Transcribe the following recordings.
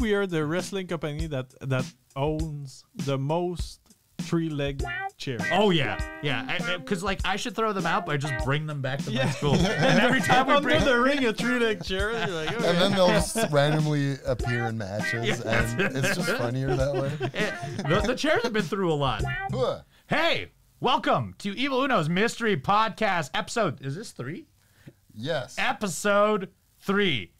we are the wrestling company that owns the most three-leg chairs. Oh yeah, because like I should throw them out, but I just bring them back to my school. And every time we bring the ring a three-leg chair, you're like, okay. And then they'll just randomly appear in matches, and it's just funnier that way. The chairs have been through a lot. Hey, welcome to Evil Uno's Mystery Podcast episode. Is this 3? Yes. Episode 3.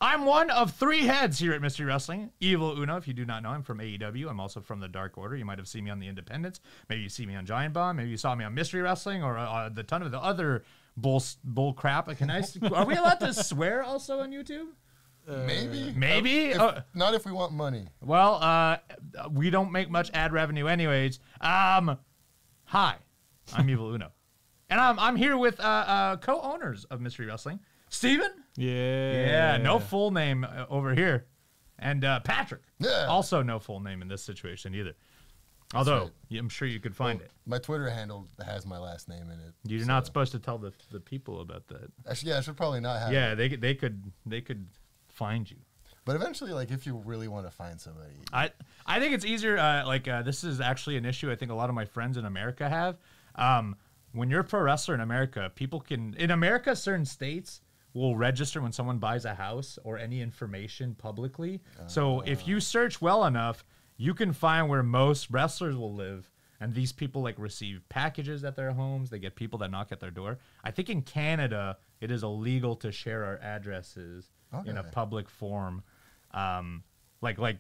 I'm one of 3 heads here at Mystery Wrestling. Evil Uno, if you do not know, I'm from AEW. I'm also from the Dark Order. You might have seen me on the Independents. Maybe you see me on Giant Bomb. Maybe you saw me on Mystery Wrestling or the ton of the other bull crap. Are we allowed to swear also on YouTube? Maybe. Not if we want money. Well, we don't make much ad revenue anyways. Hi, I'm Evil Uno. And I'm here with co-owners of Mystery Wrestling. Steven? Yeah, no full name over here. And Patrick. Yeah. Also no full name in this situation either. Although, I'm sure you could find it. My Twitter handle has my last name in it. You're not supposed to tell the people about that. Actually, yeah, I should probably not have it. They could find you. But eventually, like, if you really want to find somebody. I think it's easier, this is actually an issue I think a lot of my friends in America have. When you're a pro wrestler in America, certain states will register when someone buys a house or any information publicly. So if you search well enough, you can find where most wrestlers will live. And these people like receive packages at their homes. They get people that knock at their door. I think in Canada, it is illegal to share our addresses in a public forum. Like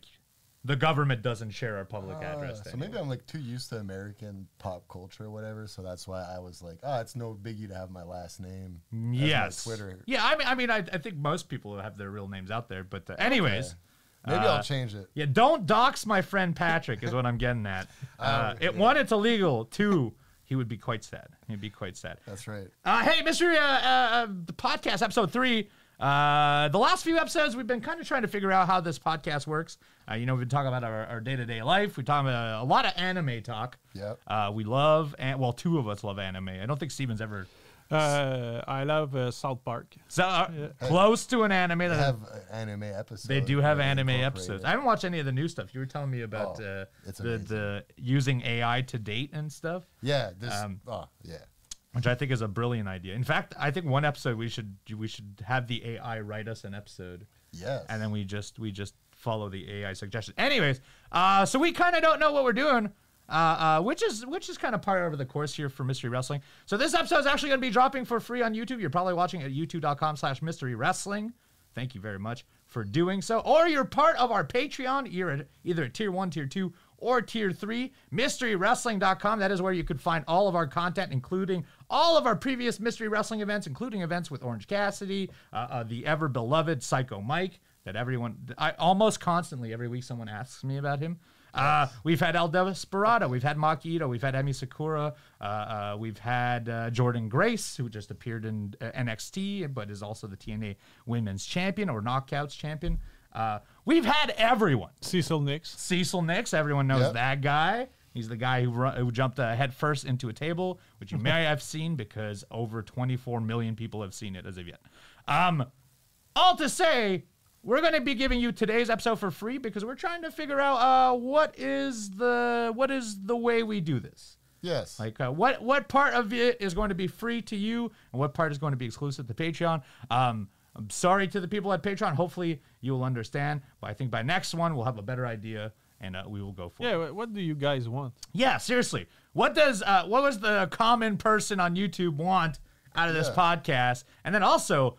the government doesn't share our public address. So maybe I'm like too used to American pop culture or whatever. So that's why I was like, it's no biggie to have my last name. Yes. My Twitter. Yeah, I think most people have their real names out there. But anyways. Okay. Maybe I'll change it. Yeah, don't dox my friend Patrick is what I'm getting at. One, it's illegal. 2, he would be quite sad. He'd be quite sad. That's right. Hey, Mystery the podcast, episode 3. The last few episodes, we've been kind of trying to figure out how this podcast works. We've been talking about our day-to-day life. We're talking about a lot of anime talk. Yep. We love, 2 of us love anime. I don't think Steven's ever... I love South Park. So close to an anime. They have anime episodes. They do have anime episodes. I haven't watched any of the new stuff. You were telling me about the using AI to date and stuff. Yeah. Yeah. Which I think is a brilliant idea. In fact, I think one episode we should have the AI write us an episode. Yes. And then we just follow the AI suggestion. Anyways, so we kind of don't know what we're doing. Which is kind of par over the course here for Mystery Wrestling. So this episode is actually going to be dropping for free on YouTube. You're probably watching at youtube.com/Mystery Wrestling. Thank you very much for doing so. Or you're part of our Patreon, either at Tier 1, Tier 2, or Tier 3. MysteryWrestling.com. That is where you could find all of our content, including all of our previous Mystery Wrestling events, including events with Orange Cassidy, the ever-beloved Psycho Mike, that almost constantly, every week someone asks me about him. We've had El Desperado, we've had Maki Ito, we've had Emi Sakura, we've had Jordan Grace, who just appeared in NXT, but is also the TNA Women's Champion or Knockouts Champion. We've had everyone. Cecil Nyx, everyone knows that guy. He's the guy who jumped head first into a table, which you may have seen because over 24 million people have seen it as of yet. All to say, we're going to be giving you today's episode for free because we're trying to figure out what is the way we do this. Yes. Like what part of it is going to be free to you and what part is going to be exclusive to Patreon. I'm sorry to the people at Patreon. Hopefully you will understand. But I think by next one we'll have a better idea and we will go for it. Yeah. What do you guys want? Yeah. Seriously. What was the common person on YouTube want out of this podcast? And then also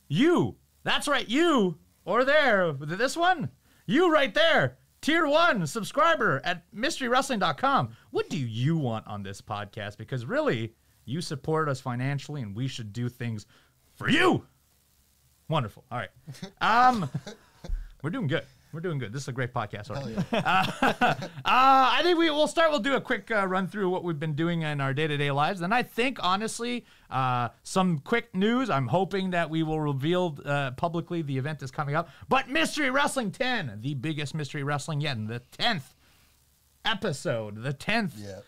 you. That's right. You. Or there, this one, you right there, Tier 1 subscriber at MysteryWrestling.com. What do you want on this podcast? Because really, you support us financially, and we should do things for you. Wonderful. All right. We're doing good. We're doing good. This is a great podcast. I think we'll start. We'll do a quick run through what we've been doing in our day-to-day lives. And I think, honestly, some quick news. I'm hoping that we will reveal publicly the event is coming up. But Mystery Wrestling 10, the biggest Mystery Wrestling yet, and the 10th episode, the 10th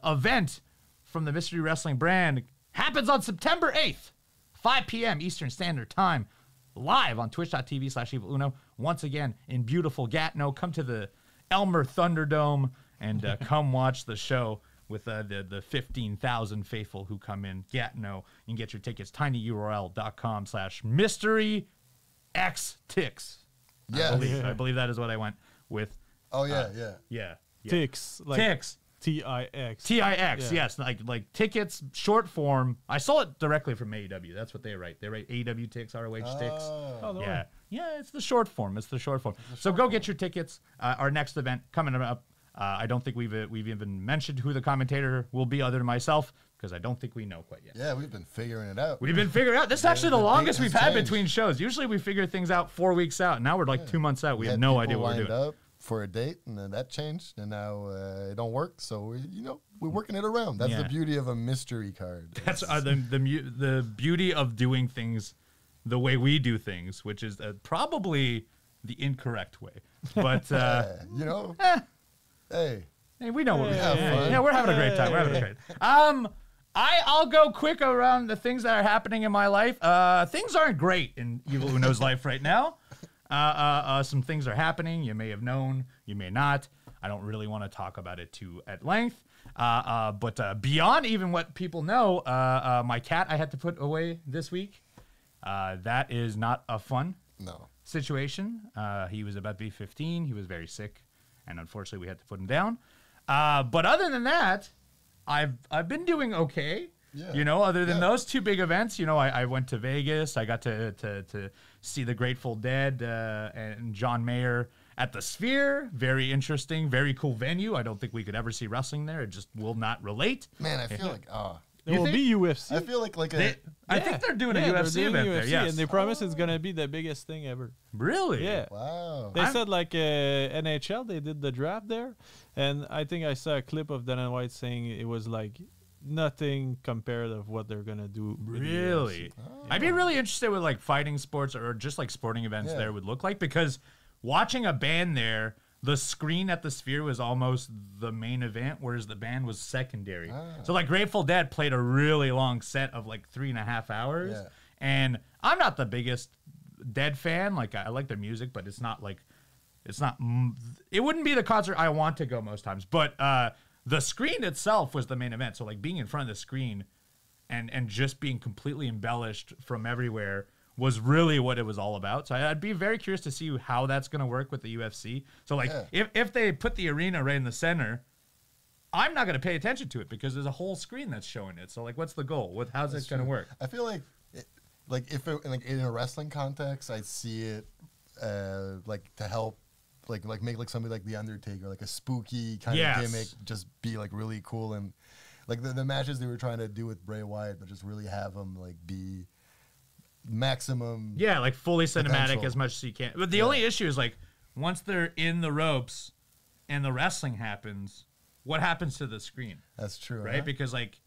event from the Mystery Wrestling brand happens on September 8th, 5 p.m. Eastern Standard Time. Live on twitch.tv/EvilUno once again in beautiful Gatineau. Come to the Elmer Thunderdome and come watch the show with the 15,000 faithful who come in Gatineau. You can get your tickets, tinyurl.com/mysteryxtix. Yeah. I believe that is what I went with. Oh yeah, Yeah. Tix, like Tix. T-I-X. TIX, Yeah. yes, like tickets, short form. I saw it directly from AEW. That's what they write. They write AEW Tix, ROH Tix. Oh, no Yeah, way. yeah, it's the short form. So go get your tickets. Our next event coming up. I don't think we've even mentioned who the commentator will be other than myself because I don't think we know quite yet. Yeah, we've been figuring it out. We've been figuring out. This is actually the the date longest has we've had changed. between shows. Usually we figure things out 4 weeks out. Now we're like 2 months out. We have no idea what we're lined doing. up for a date, and then that changed, and now it don't work. So we're working it around. That's Yeah. the beauty of a mystery card. That's the beauty of doing things the way we do things, which is probably the incorrect way. But Hey, hey, we know what we're have doing. fun. Yeah, we're having a great time. We're having a great time. I'll go quick around the things that are happening in my life. Things aren't great in Evil Uno's life right now. Some things are happening. You may have known, you may not. I don't really want to talk about it too at length. But beyond even what people know, my cat I had to put away this week. That is not a fun no. situation. He was about to be 15. He was very sick, and unfortunately, we had to put him down. But other than that, I've been doing okay. Yeah. Other than those two big events, I went to Vegas. I got to see the Grateful Dead and John Mayer at the Sphere. Very interesting, very cool venue. I don't think we could ever see wrestling there. It just will not relate. Man, I feel like There will think? be UFC. I feel like I think they're doing a they're UFC doing event there. Yes. and they promise it's gonna be the biggest thing ever. Really? Yeah. wow. They said like NHL, they did the draft there, and I think I saw a clip of Dana White saying it was like nothing compared of what they're gonna do. with the Really? UFC. I'd be really interested with like fighting sports or just like sporting events Yeah. there would look like, because watching a band there, the screen at the Sphere was almost the main event, whereas the band was secondary. So like Grateful Dead played a really long set of like 3.5 hours. Yeah. And I'm not the biggest Dead fan. Like I like their music, but it wouldn't be the concert I want to go most times. But the screen itself was the main event. So like being in front of the screen and just being completely embellished from everywhere was really what it was all about. So I'd be very curious to see how that's going to work with the UFC. So like if they put the arena right in the center, I'm not going to pay attention to it because there's a whole screen that's showing it. So like what's the goal? How's it going to work? I feel like in a wrestling context, I see it like to help like make like somebody like the Undertaker, like a spooky kind of gimmick, just be like really cool, and like the matches they were trying to do with Bray Wyatt, but just really have him like be maximum. Yeah, like fully cinematic potential. as much as you can. But the only issue is like once they're in the ropes and the wrestling happens, what happens to the screen? That's true, Right? huh? Because like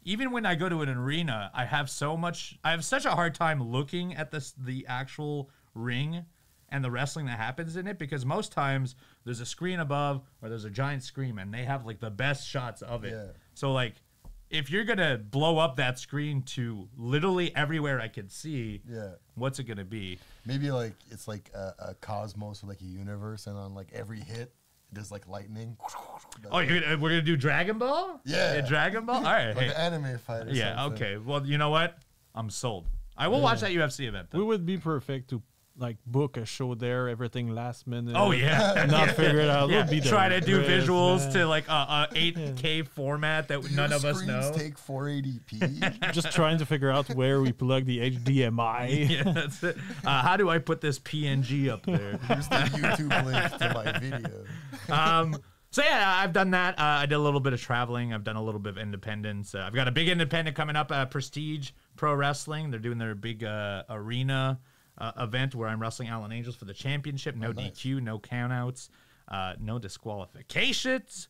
even when I go to an arena, I have such a hard time looking at the actual ring and the wrestling that happens in it, because most times there's a screen above or there's a giant screen and they have like the best shots of it. Yeah. So like if you're going to blow up that screen to literally everywhere I can see, what's it going to be? Maybe like it's like a cosmos or like a universe, and on like every hit there's like lightning. Oh, we're going to do Dragon Ball? Yeah. Dragon Ball? All right. Like Hey. an anime fight or Yeah, something. okay. Well, you know what? I'm sold. I will watch that UFC event, though. We would be perfect to like book a show there, everything last minute. Oh, yeah. Not figure it out. Yeah, We'll be the try to do best, visuals man. to like a 8K format that Do none your of us screens know. take 480p? Just trying to figure out where we plug the HDMI. Yeah, that's it. How do I put this PNG up there? Here's the YouTube link to my video. So yeah, I've done that. I did a little bit of traveling. I've done a little bit of independence. I've got a big independent coming up, Prestige Pro Wrestling. They're doing their big arena event where I'm wrestling Allen Angels for the championship. No DQ, no countouts, no disqualifications.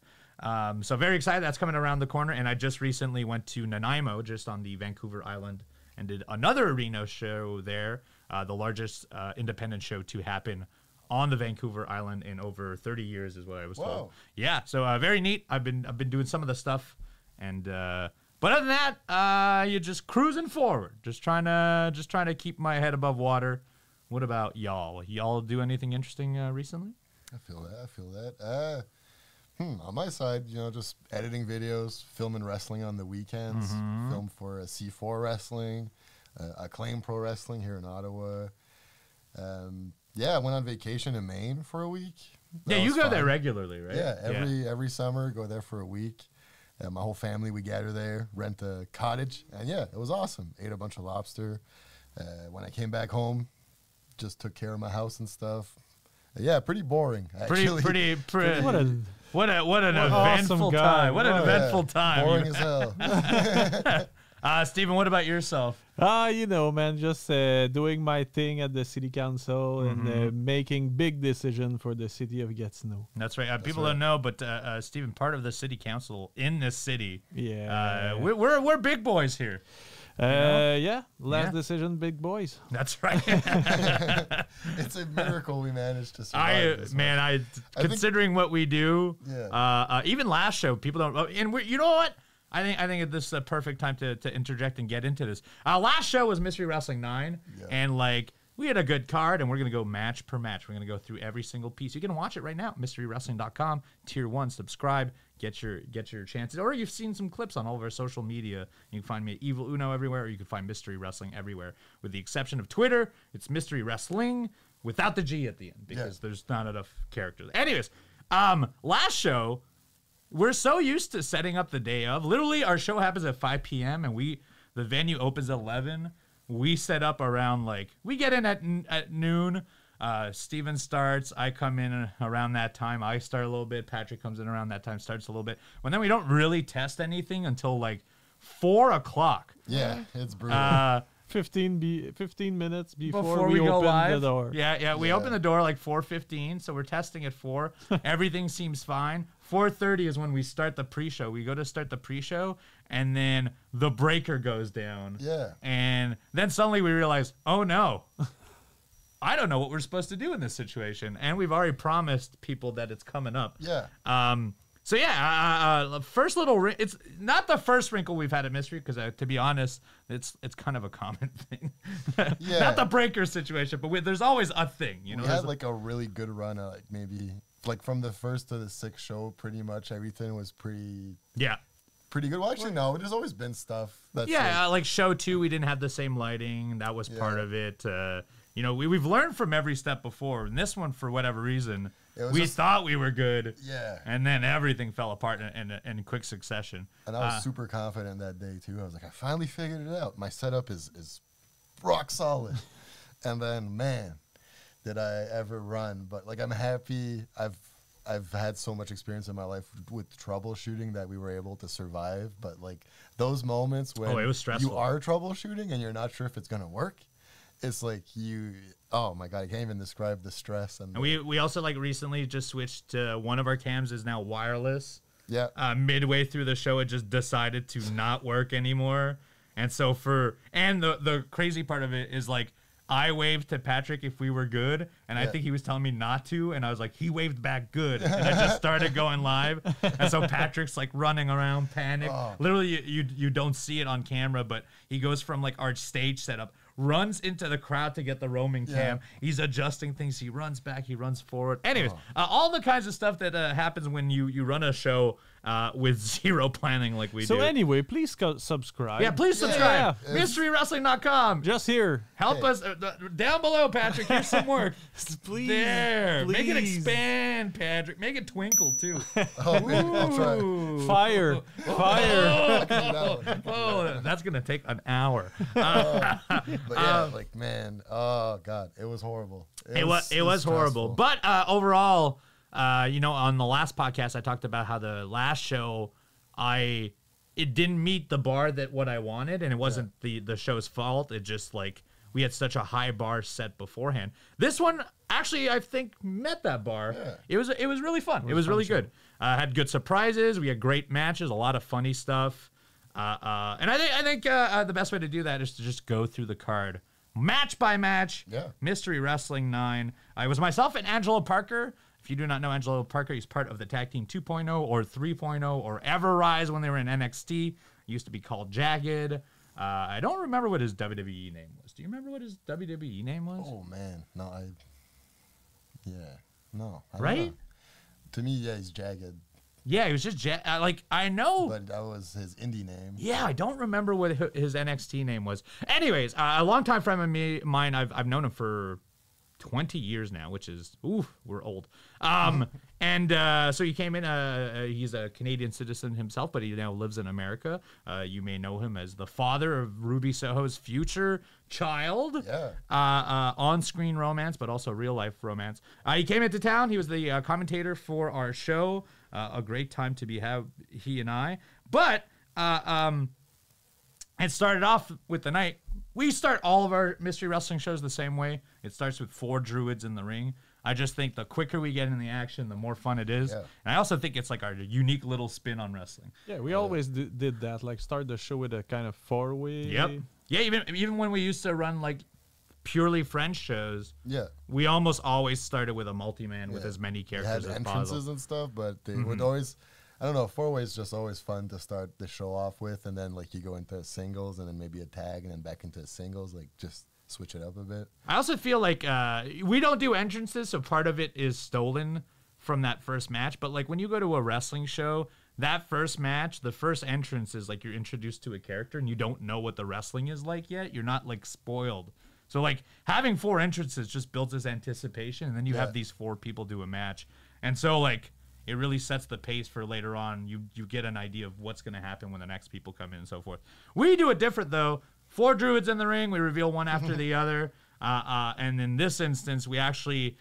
So very excited. That's coming around the corner. And I just recently went to Nanaimo, just on the Vancouver Island, and did another arena show there, the largest independent show to happen on the Vancouver Island in over 30 years is what I was told. Whoa. Yeah, so very neat. I've been doing some of the stuff, and but other than that, you're just cruising forward, just trying to keep my head above water What about y'all? Y'all do anything interesting recently? I feel that. On my side, just editing videos, filming wrestling on the weekends, film for C4 Wrestling, Acclaim Pro Wrestling here in Ottawa. I went on vacation in Maine for a week. Yeah, you go there regularly, right? Yeah, every summer, go there for a week. My whole family, we gather there, rent a cottage, and it was awesome. Ate a bunch of lobster. When I came back home, just took care of my house and stuff. Pretty boring. Actually. Pretty. What an eventful awesome guy. time. What an eventful time. Boring as hell. Steven, what about yourself? Man, just doing my thing at the city council and making big decision for the city of Gatineau. That's right. People don't know, but Steven, part of the city council in this city. Yeah. We're big boys here. Last decision, big boys. That's right. It's a miracle we managed to survive. Considering what we do, Yeah. even last show, people don't. And you know what? I think this is a perfect time to interject and get into this. Last show was Mystery Wrestling 9, and we had a good card, and we're gonna go match per match. We're gonna go through every single piece. You can watch it right now, MysteryWrestling.com, Tier 1, subscribe, get your chances. Or you've seen some clips on all of our social media. You can find me at Evil Uno everywhere, or you can find Mystery Wrestling everywhere. With the exception of Twitter, it's Mystery Wrestling without the G at the end because there's not enough characters. Anyways, last show, we're so used to setting up the day of. Literally, our show happens at 5 p.m. and the venue opens at 11. We set up around we get in at noon. Steven starts. I come in around that time. I start a little bit. Patrick comes in around that time, starts a little bit. And then we don't really test anything until 4 o'clock. Yeah, it's brutal. 15 minutes before we go open live. the door. We open the door 4:15, so we're testing at 4. Everything seems fine. 4:30 is when we start the pre-show. We go to start the pre-show, and then the breaker goes down. Yeah. And then suddenly we realize, oh no, I don't know what we're supposed to do in this situation. And we've already promised people that it's coming up. Yeah. First it's not the first wrinkle we've had at Mystery, because to be honest, it's kind of a common thing. Yeah. Not the breaker situation, but there's always a thing. We had a really good run of maybe from the first to the 6th show, pretty much everything was pretty good. Well, actually, no, there's always been stuff. That's show 2, we didn't have the same lighting. That was part of it. We've learned from every step before. And this one, for whatever reason, we thought we were good. Yeah. And then everything fell apart in quick succession. And I was super confident that day, too. I was like, I finally figured it out. My setup is rock solid. And then, man, did I ever run. But, I'm happy. I've had so much experience in my life with troubleshooting that we were able to survive. But, those moments when it was stressful. You are troubleshooting and you're not sure if it's going to work, it's oh my God, I can't even describe the stress. And we also recently just switched to one of our cams is now wireless. Yeah. Midway through the show, it just decided to not work anymore. And so the crazy part of it is I waved to Patrick if we were good, and I think he was telling me not to, and I was like, he waved back good, and I just started going live, and so Patrick's running around, panic. Oh. Literally, you don't see it on camera, but he goes from our stage setup, runs into the crowd to get the roaming cam. He's adjusting things. He runs back. He runs forward. Anyways, all the kinds of stuff that happens when you run a show with zero planning like we do. So anyway, please subscribe. Yeah, please subscribe. Yeah. MysteryWrestling.com. Just here. Help us down below, Patrick. Here's some work. Please. There. Please. Make it expand, Patrick. Make it twinkle, too. Oh, man, I'll try. Fire. Fire. Oh, that's going to take an hour. But yeah, man, oh God, it was horrible. It was horrible. But overall, on the last podcast, I talked about how the last show, it didn't meet the bar that what I wanted, and it wasn't the show's fault. It just we had such a high bar set beforehand. This one actually, I think, met that bar. Yeah. It was really fun. It was really good. Had good surprises. We had great matches. A lot of funny stuff. And I think the best way to do that is to just go through the card, match by match. Yeah. Mystery Wrestling 9. It was myself and Angelo Parker. If you do not know Angelo Parker, he's part of the Tag Team 2.0 or 3.0 or Ever Rise when they were in NXT. It used to be called Jagged. I don't remember what his WWE name was. Do you remember what his WWE name was? Oh man, no, no. I don't Right? know. To me, yeah, he's Jagged. Yeah, he was just like I know. But that was his indie name. Yeah, I don't remember what his NXT name was. Anyways, a longtime friend of mine. I've known him for 20 years now, which is, we're old. And so he came in, he's a Canadian citizen himself, but he now lives in America. You may know him as the father of Ruby Soho's future child. Yeah. On-screen romance, but also real-life romance. He came into town. He was the commentator for our show. A great time to have he and I. But it started off with the night. We start all of our mystery wrestling shows the same way. It starts with 4 druids in the ring. I just think the quicker we get in the action, the more fun it is. Yeah. And I also think it's like our unique little spin on wrestling. Yeah, we always did that. Like start the show with a kind of 4-way. Yep. Yeah, even when we used to run like purely French shows, we almost always started with a multi-man with as many characters as possible. They had entrances and stuff, but they would always... I don't know, 4-way is just always fun to start the show off with, and then like you go into singles and then maybe a tag and then back into singles, like just switch it up a bit. I also feel like we don't do entrances, so part of it is stolen from that first match. But like when you go to a wrestling show, that first match, the first entrance is like you're introduced to a character and you don't know what the wrestling is like yet. You're not like spoiled. So like having 4 entrances just builds this anticipation, and then you have these 4 people do a match. And so like it really sets the pace for later on. You get an idea of what's going to happen when the next people come in and so forth. We do it different, though. 4 druids in the ring. We reveal one after the other. And in this instance, we actually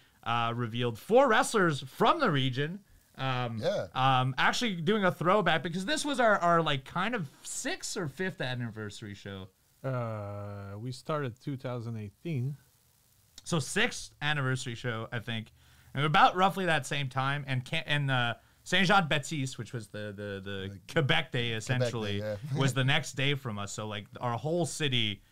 revealed 4 wrestlers from the region. Actually doing a throwback, because this was our like kind of 6th or 5th anniversary show. We started 2018. So 6th anniversary show, I think. And about roughly that same time, and Saint-Jean-Baptiste, which was the Quebec Day, essentially, was the next day from us. So, like, our whole city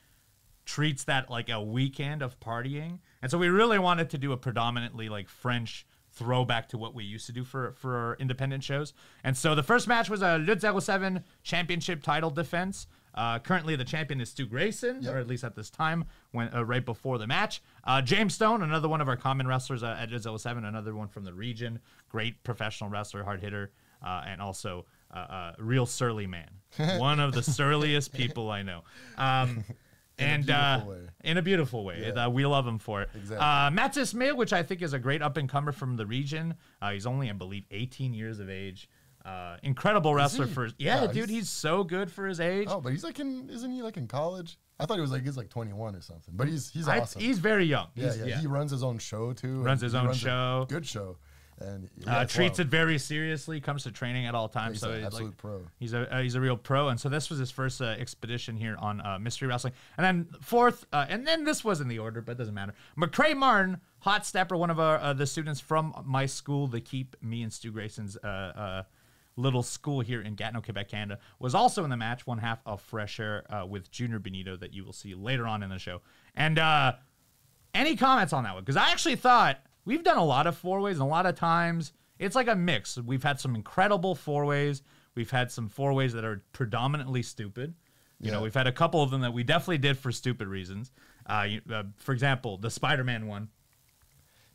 treats that like a weekend of partying. And so we really wanted to do a predominantly, like, French throwback to what we used to do for our independent shows. And so the first match was a Lutte 07 championship title defense. Currently, the champion is Stu Grayson, or at least at this time, when right before the match. James Stone, another one of our common wrestlers at Lutte 07, another one from the region. Great professional wrestler, hard hitter, and also real surly man. One of the surliest people I know. In a beautiful way. Yeah. We love him for it. Exactly. Matt Ismail, which I think is a great up-and-comer from the region. He's only, I believe, 18 years of age. Incredible wrestler for dude, he's so good for his age. Oh, but he's like isn't he like in college? I thought he was like 21 or something. But he's awesome. He's very young. Yeah. He runs his own show too. Runs his own show. Good show. And treats it very seriously. Comes to training at all times. He's an absolute pro. He's a real pro. And so this was his first expedition here on Mystery Wrestling. And then 4th, and then this wasn't the order, but it doesn't matter. McCrae Martin, hot stepper, one of the students from my school, the Keep, me and Stu Grayson's little school here in Gatineau, Quebec, Canada, was also in the match, one half of Fresh Air with Junior Benito that you will see later on in the show. And any comments on that one? Because I actually thought we've done a lot of 4-ways, and a lot of times it's like a mix. We've had some incredible 4-ways. We've had some 4-ways that are predominantly stupid. You know, we've had a couple of them that we definitely did for stupid reasons. For example, the Spider-Man one.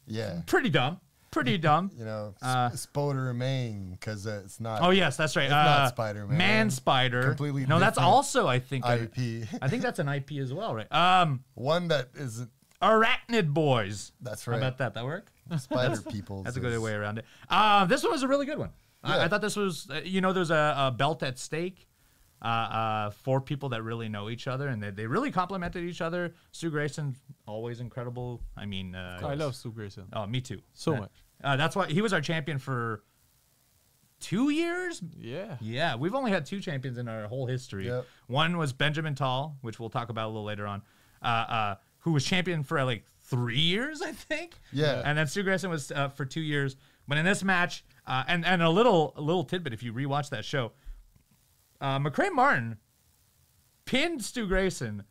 Yeah. Pretty dumb. You know, Spoder Main, because it's not. Oh yes, that's right. It's not Spider-Man. Man Spider. Completely. No, that's also I think IP. I think that's an IP as well, right? One that is Arachnid Boys. That's right. How about that? That work? Spider People. That's a good way around it. This one was a really good one. I thought this was, there's a belt at stake. 4 people that really know each other, and they really complimented each other. Stu Grayson, always incredible. I mean, I love Stu Grayson. Oh, me too. So much. That's why he was our champion for 2 years. Yeah. We've only had 2 champions in our whole history. Yep. One was Benjamin Tall, which we'll talk about a little later on, who was champion for like 3 years, I think. Yeah. And then Stu Grayson was for 2 years. But in this match, and a little tidbit, if you rewatch that show, McCrae Martin pinned Stu Grayson.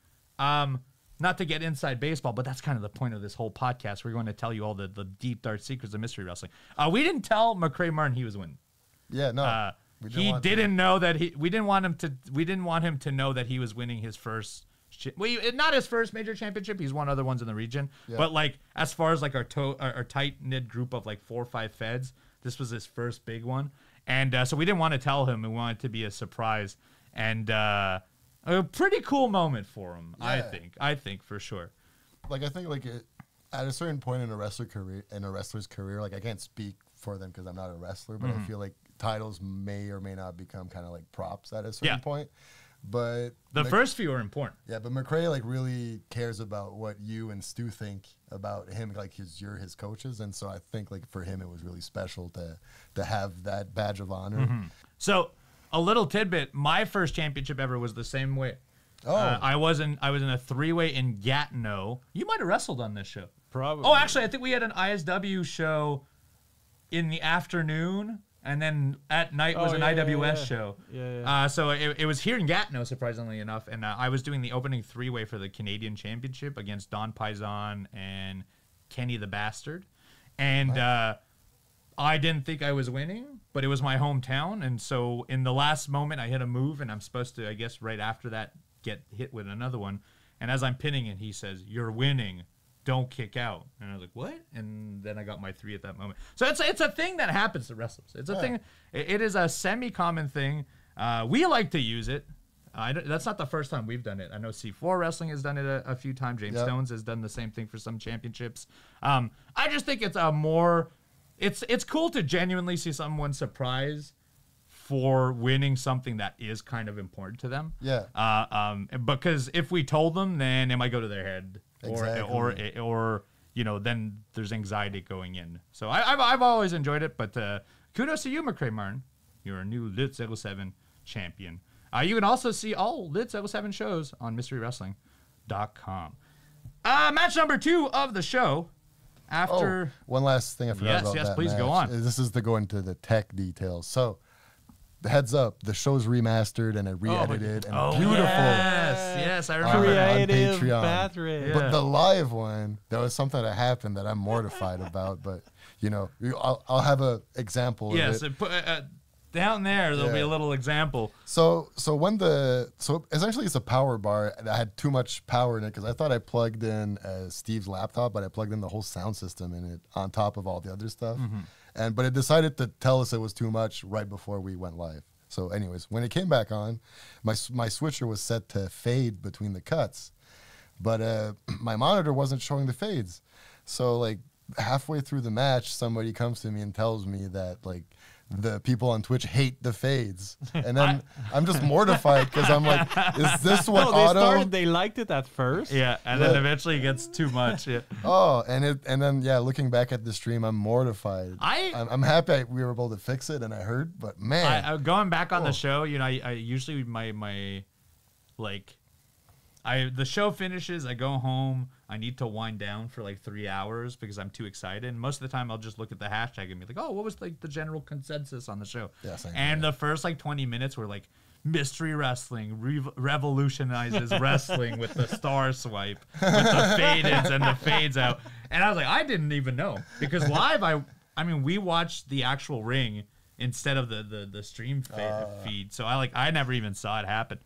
Not to get inside baseball, but that's kind of the point of this whole podcast. We're going to tell you all the deep, dark secrets of mystery wrestling. We didn't tell McCrae Martin he was winning. Yeah, no. He didn't know that we didn't want him to know that he was winning his first. Not his first major championship. He's won other ones in the region. Yeah. But like as far as like our tight knit group of like 4 or 5 feds, this was his first big one, and so we didn't want to tell him. We wanted it to be a surprise, and a pretty cool moment for him. Yeah. I think for sure. Like I think like at a certain point in a wrestler's career, like I can't speak for them because I'm not a wrestler, but I feel like titles may or may not become kind of like props at a certain point. But the first few are important. Yeah, but McRae like really cares about what you and Stu think about him. Like you're his coaches, and so I think like for him it was really special to have that badge of honor. So a little tidbit: my first championship ever was the same way. Oh, I was in a 3-way in Gatineau. You might have wrestled on this show. Probably. Oh, actually, I think we had an ISW show in the afternoon. And then at night was an IWS show. Yeah. So it was here in Gatineau, surprisingly enough. And I was doing the opening 3-way for the Canadian Championship against Don Paisan and Kenny the Bastard. And I didn't think I was winning, but it was my hometown. And so in the last moment, I hit a move, and I'm supposed to, I guess, right after that, get hit with another one. And as I'm pinning it, he says, "You're winning. Don't kick out." And I was like, what? And then I got my 3 at that moment. So it's a thing that happens to wrestlers. It's a thing. It is a semi-common thing. We like to use it. That's not the first time we've done it. I know C4 Wrestling has done it a few times. James Stones has done the same thing for some championships. I just think it's it's cool to genuinely see someone surprise for winning something that is kind of important to them. Yeah. Because if we told them, then it might go to their head. Exactly. Or then there's anxiety going in. So I've always enjoyed it, but kudos to you, McRae Martin. You're a new Lit 07 champion. You can also see all Lit 07 shows on MysteryWrestling.com. Match number 2 of the show. After one last thing I forgot about that. Yes, please match. go on. This is to go into the tech details. So, heads up, the show's remastered and re-edited and beautiful. Yes, I remember. Creative on Patreon. Patrick. But the live one, there was something that happened that I'm mortified about. But I'll have an example. Yes, of it. Down there'll be a little example. So essentially it's a power bar that had too much power in it because I thought I plugged in Steve's laptop, but I plugged in the whole sound system in it on top of all the other stuff. But it decided to tell us it was too much right before we went live. So anyways, when it came back on, my switcher was set to fade between the cuts, but my monitor wasn't showing the fades. So like halfway through the match, somebody comes to me and tells me that like the people on Twitch hate the fades, and then I'm just mortified because I'm like, is this what they liked it at first, and then eventually it gets too much. And then looking back at the stream, I'm mortified. I'm happy we were able to fix it, and I heard, but man, going back on the show, I usually the show finishes, I go home, I need to wind down for like 3 hours because I'm too excited. And most of the time I'll just look at the hashtag and be like, oh, what was like the general consensus on the show? And the first like 20 minutes were like, Mystery Wrestling revolutionizes wrestling with the star swipe, with the fade-ins and the fades out. And I was like, I didn't even know. Because live, I mean, we watched the actual ring instead of the stream feed. So I never even saw it happen.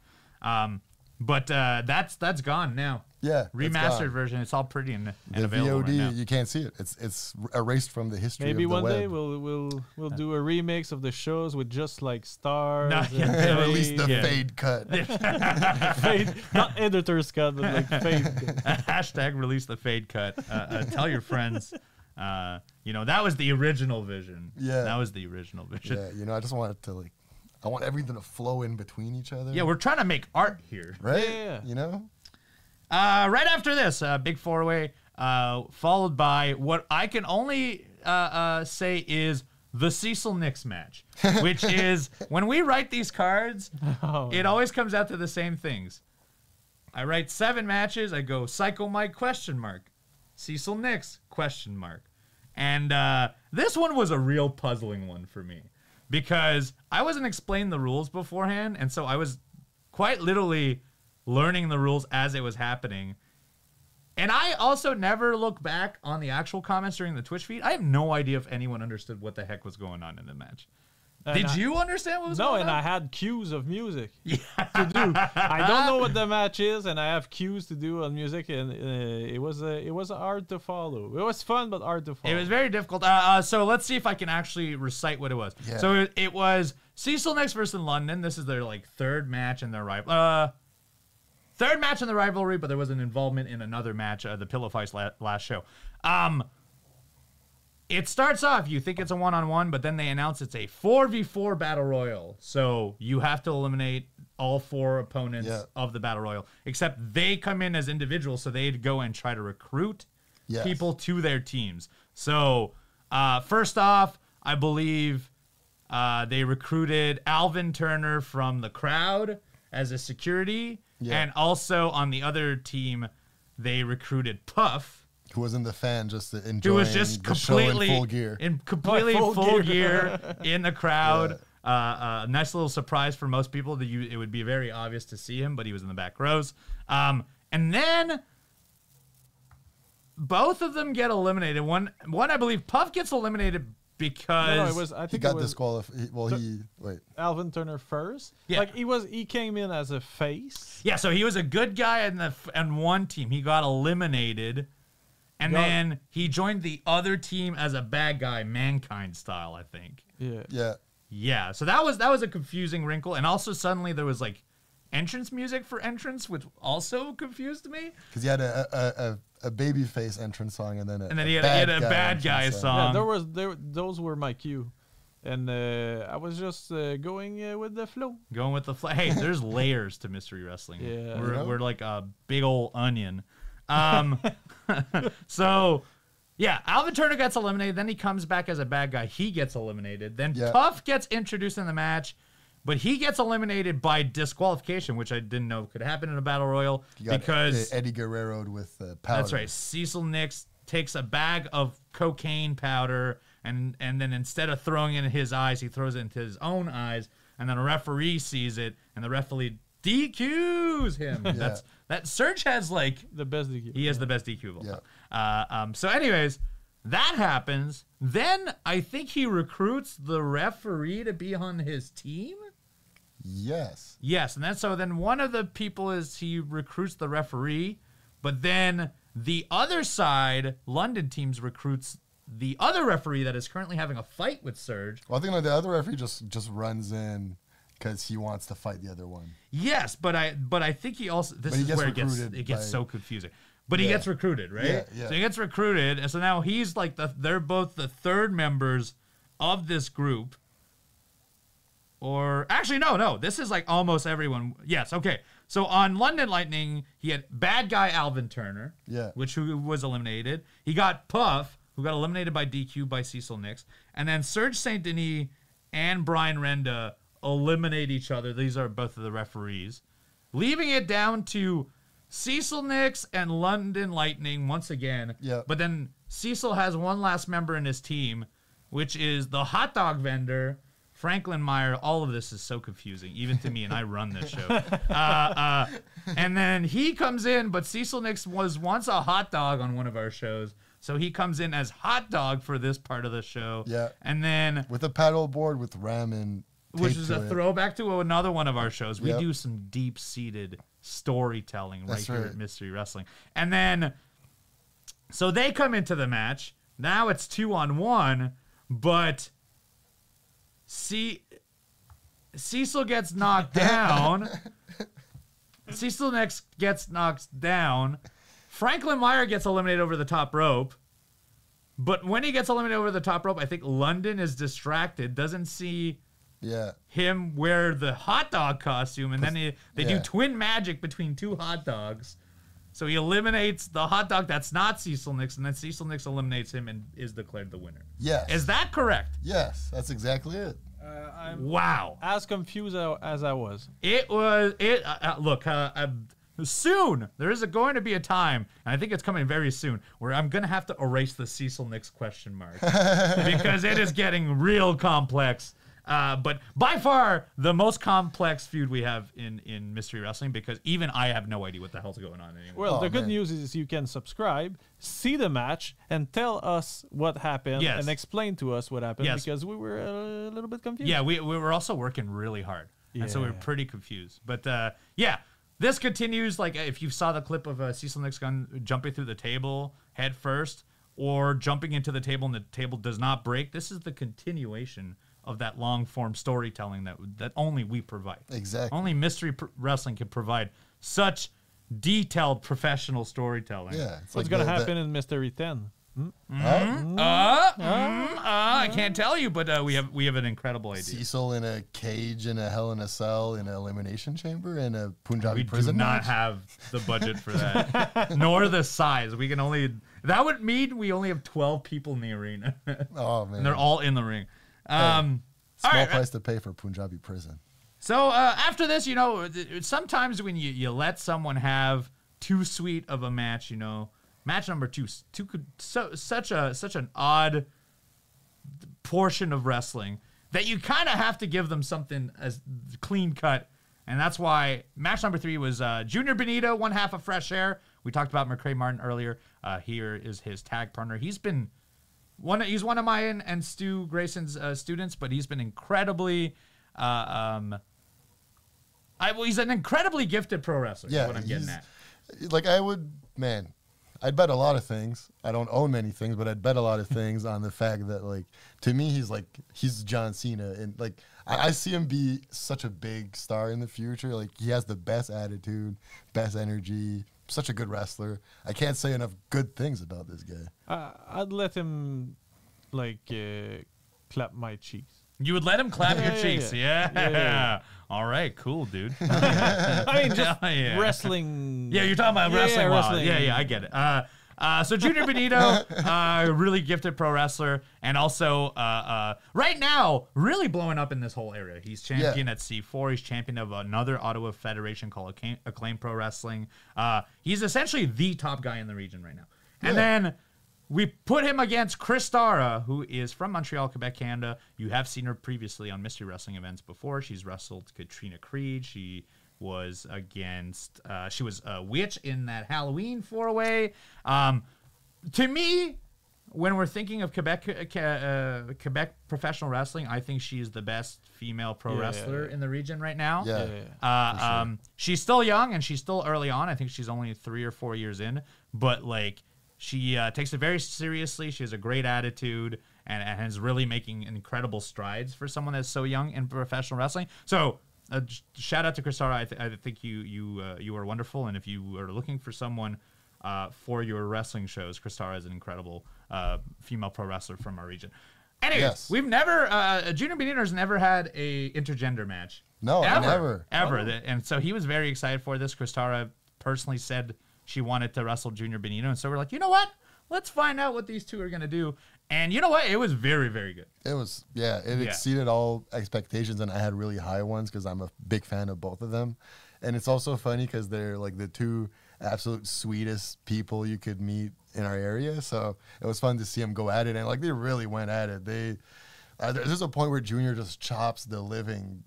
But that's gone now. Yeah, remastered version. It's all pretty and the available VOD. Right now. You can't see it. It's erased from the history. Maybe of the one web. day we'll do a remix of the shows with just like stars. And release the fade cut. Fade, not editor's cut, but like fade. Hashtag release the fade cut. Tell your friends. That was the original vision. Yeah, that was the original vision. Yeah, I just want it to I want everything to flow in between each other. Yeah, we're trying to make art here. Right? Yeah. Right after this, big 4-way, followed by what I can only say is the Cecil Nyx match, which is when we write these cards, it always comes out to the same things. I write 7 matches. I go Psycho Mike ? Cecil Nyx ? And this one was a real puzzling one for me. Because I wasn't explained the rules beforehand, and so I was quite literally learning the rules as it was happening. And I also never look back on the actual comments during the Twitch feed. I have no idea if anyone understood what the heck was going on in the match. Did you understand what was No, going and on? I had cues of music to do. I don't know what the match is, and I have cues to do on music, and it was hard to follow. It was fun, but hard to follow. It was very difficult. So let's see if I can actually recite what it was. Yeah. So it was Cecil Nyx versus London. This is their like third match in their rivalry, but there was an involvement in another match, the Pillow Fights last show. It starts off, you think it's a one-on-one, but then they announce it's a 4v4 battle royal. So you have to eliminate all 4 opponents of the battle royal, except they come in as individuals, so they'd go and try to recruit people to their teams. So first off, I believe they recruited Alvin Turner from the crowd as a security, and also on the other team, they recruited Puff, who was in the fan just enjoying who was just the show completely in full gear. Full gear in the crowd. Nice little surprise for most people. That it would be very obvious to see him, but he was in the back rows. And then both of them get eliminated. One I believe Puff gets eliminated because I think he got disqualified. Well, wait. Alvin Turner first. Yeah. Like he came in as a face. Yeah, so he was a good guy in one team. He got eliminated. And then he joined the other team as a bad guy, Mankind style, I think. Yeah. So that was a confusing wrinkle, and also suddenly there was like entrance music for entrance, which also confused me. Because he had a babyface entrance song, and then he had a bad guy song. Yeah, those were my cue, and I was just going with the flow. Going with the flow. Hey, there's layers to mystery wrestling. Yeah, we're like a big old onion. So, yeah, Alvin Turner gets eliminated. Then he comes back as a bad guy. He gets eliminated. Then Puff gets introduced in the match, but he gets eliminated by disqualification, which I didn't know could happen in a battle royal because Eddie Guerrero with powder. That's right. Cecil Nyx takes a bag of cocaine powder, and then instead of throwing it in his eyes, he throws it into his own eyes, and then a referee sees it, and the referee DQs him. That Surge has like the best DQ. He has the best DQ of all time. So anyways, that happens. Then I think he recruits the referee to be on his team. Yes. And then one of the people he recruits the referee, but then the other side, London teams, recruits the other referee that is currently having a fight with Surge. Well, I think like the other referee just runs in because he wants to fight the other one. Yes, but I think he also is where it gets so confusing. But he gets recruited, right? Yeah. So he gets recruited, and so now he's like they're both the third members of this group. Or actually, no, this is like almost everyone. Yes, okay. So on London Lightning, he had bad guy Alvin Turner, who was eliminated. He got Puff, who got eliminated by DQ by Cecil Nyx, and then Serge Saint Denis and Brian Renda eliminate each other. These are both of the referees, leaving it down to Cecil Nyx and London Lightning once again. But then Cecil has one last member in his team, which is the hot dog vendor, Franklin Meyer. All of this is so confusing, even to me, and I run this show. And then he comes in, but Cecil Nyx was once a hot dog on one of our shows, so he comes in as hot dog for this part of the show. And then with a paddle board with ramen, which is a throwback to another one of our shows. We do some deep-seated storytelling here at Mystery Wrestling. And then, so they come into the match. Now it's 2-on-1, but Cecil gets knocked down. Cecil Nyx gets knocked down. Franklin Meyer gets eliminated over the top rope. But when he gets eliminated over the top rope, I think London is distracted, doesn't see him wear the hot dog costume, and then they do twin magic between two hot dogs. So he eliminates the hot dog that's not Cecil Nyx, and then Cecil Nyx eliminates him and is declared the winner. Yes. Is that correct? Yes, that's exactly it. Wow. As confused as I was. Look, soon, there is going to be a time, and I think it's coming very soon, where I'm going to have to erase the Cecil Nyx question mark. Because it is getting real complex. But by far the most complex feud we have in Mystery Wrestling, because even I have no idea what the hell's going on anymore. Well, the good news is you can subscribe, see the match, and tell us what happened and explain to us what happened because we were a little bit confused. Yeah, we were also working really hard, and so we were pretty confused. But yeah, this continues. Like if you saw the clip of Cecil Nyx jumping through the table head first, or jumping into the table and the table does not break, this is the continuation of that long form storytelling that only we provide. Exactly. Only Mystery Wrestling can provide such detailed professional storytelling. Yeah. What's going to happen in Mystery 10? I can't tell you, but we have an incredible idea. Cecil in a cage in a Hell in a Cell in an elimination chamber in a Punjabi prison. We do not match? have the budget for that, nor the size. We can only. That would mean we only have 12 people in the arena. Oh man, and they're all in the ring. Small price to pay for Punjabi prison. So after this, you know, sometimes when you let someone have too sweet of a match, you know, match number two could such an odd portion of wrestling that you kind of have to give them something as clean cut, and that's why match number 3 was Junior Benito, one half of Fresh Air. We talked about McCray Martin earlier. Here is his tag partner. He's one of mine and Stu Grayson's students, but he's been incredibly he's an incredibly gifted pro wrestler. Yeah, is what I'm getting at. Like I'd bet a lot of things. I don't own many things, but I'd bet a lot of things on the fact that, like, to me, he's John Cena, and like I see him be such a big star in the future. Like he has the best attitude, best energy, such a good wrestler. I can't say enough good things about this guy. I'd let him clap my cheeks. You would let him clap your cheeks, yeah. All right, cool, dude. I mean, just wrestling. Yeah, you're talking about wrestling. Wrestling. Yeah, I get it. So Junior Benito, really gifted pro wrestler, and also right now really blowing up in this whole area. He's champion at C4. He's champion of another Ottawa federation called Acclaim Pro Wrestling. He's essentially the top guy in the region right now. And then we put him against Chris Tara, who is from Montreal, Quebec, Canada. You have seen her previously on Mystery Wrestling events before. She's wrestled Katrina Creed. She was against, she was a witch in that Halloween 4-way. To me, when we're thinking of Quebec professional wrestling, I think she's the best female pro wrestler in the region right now. Sure. She's still young and she's still early on. I think she's only 3 or 4 years in, but like, she takes it very seriously. She has a great attitude and is really making incredible strides for someone that's so young in professional wrestling. So shout out to Chris Tara. I think you are wonderful. And if you are looking for someone for your wrestling shows, Chris Tara is an incredible female pro wrestler from our region. Anyways, we've never Junior Benito's never had a intergender match. No, never. Ever. And so he was very excited for this. Chris Tara personally said she wanted to wrestle Junior Benito, and so we're like, you know what? Let's find out what these two are going to do. And you know what? It was very, very good. It was, it exceeded all expectations, and I had really high ones because I'm a big fan of both of them. And it's also funny because they're like the two absolute sweetest people you could meet in our area. So it was fun to see them go at it, and like they really went at it. There's a point where Junior just chops the living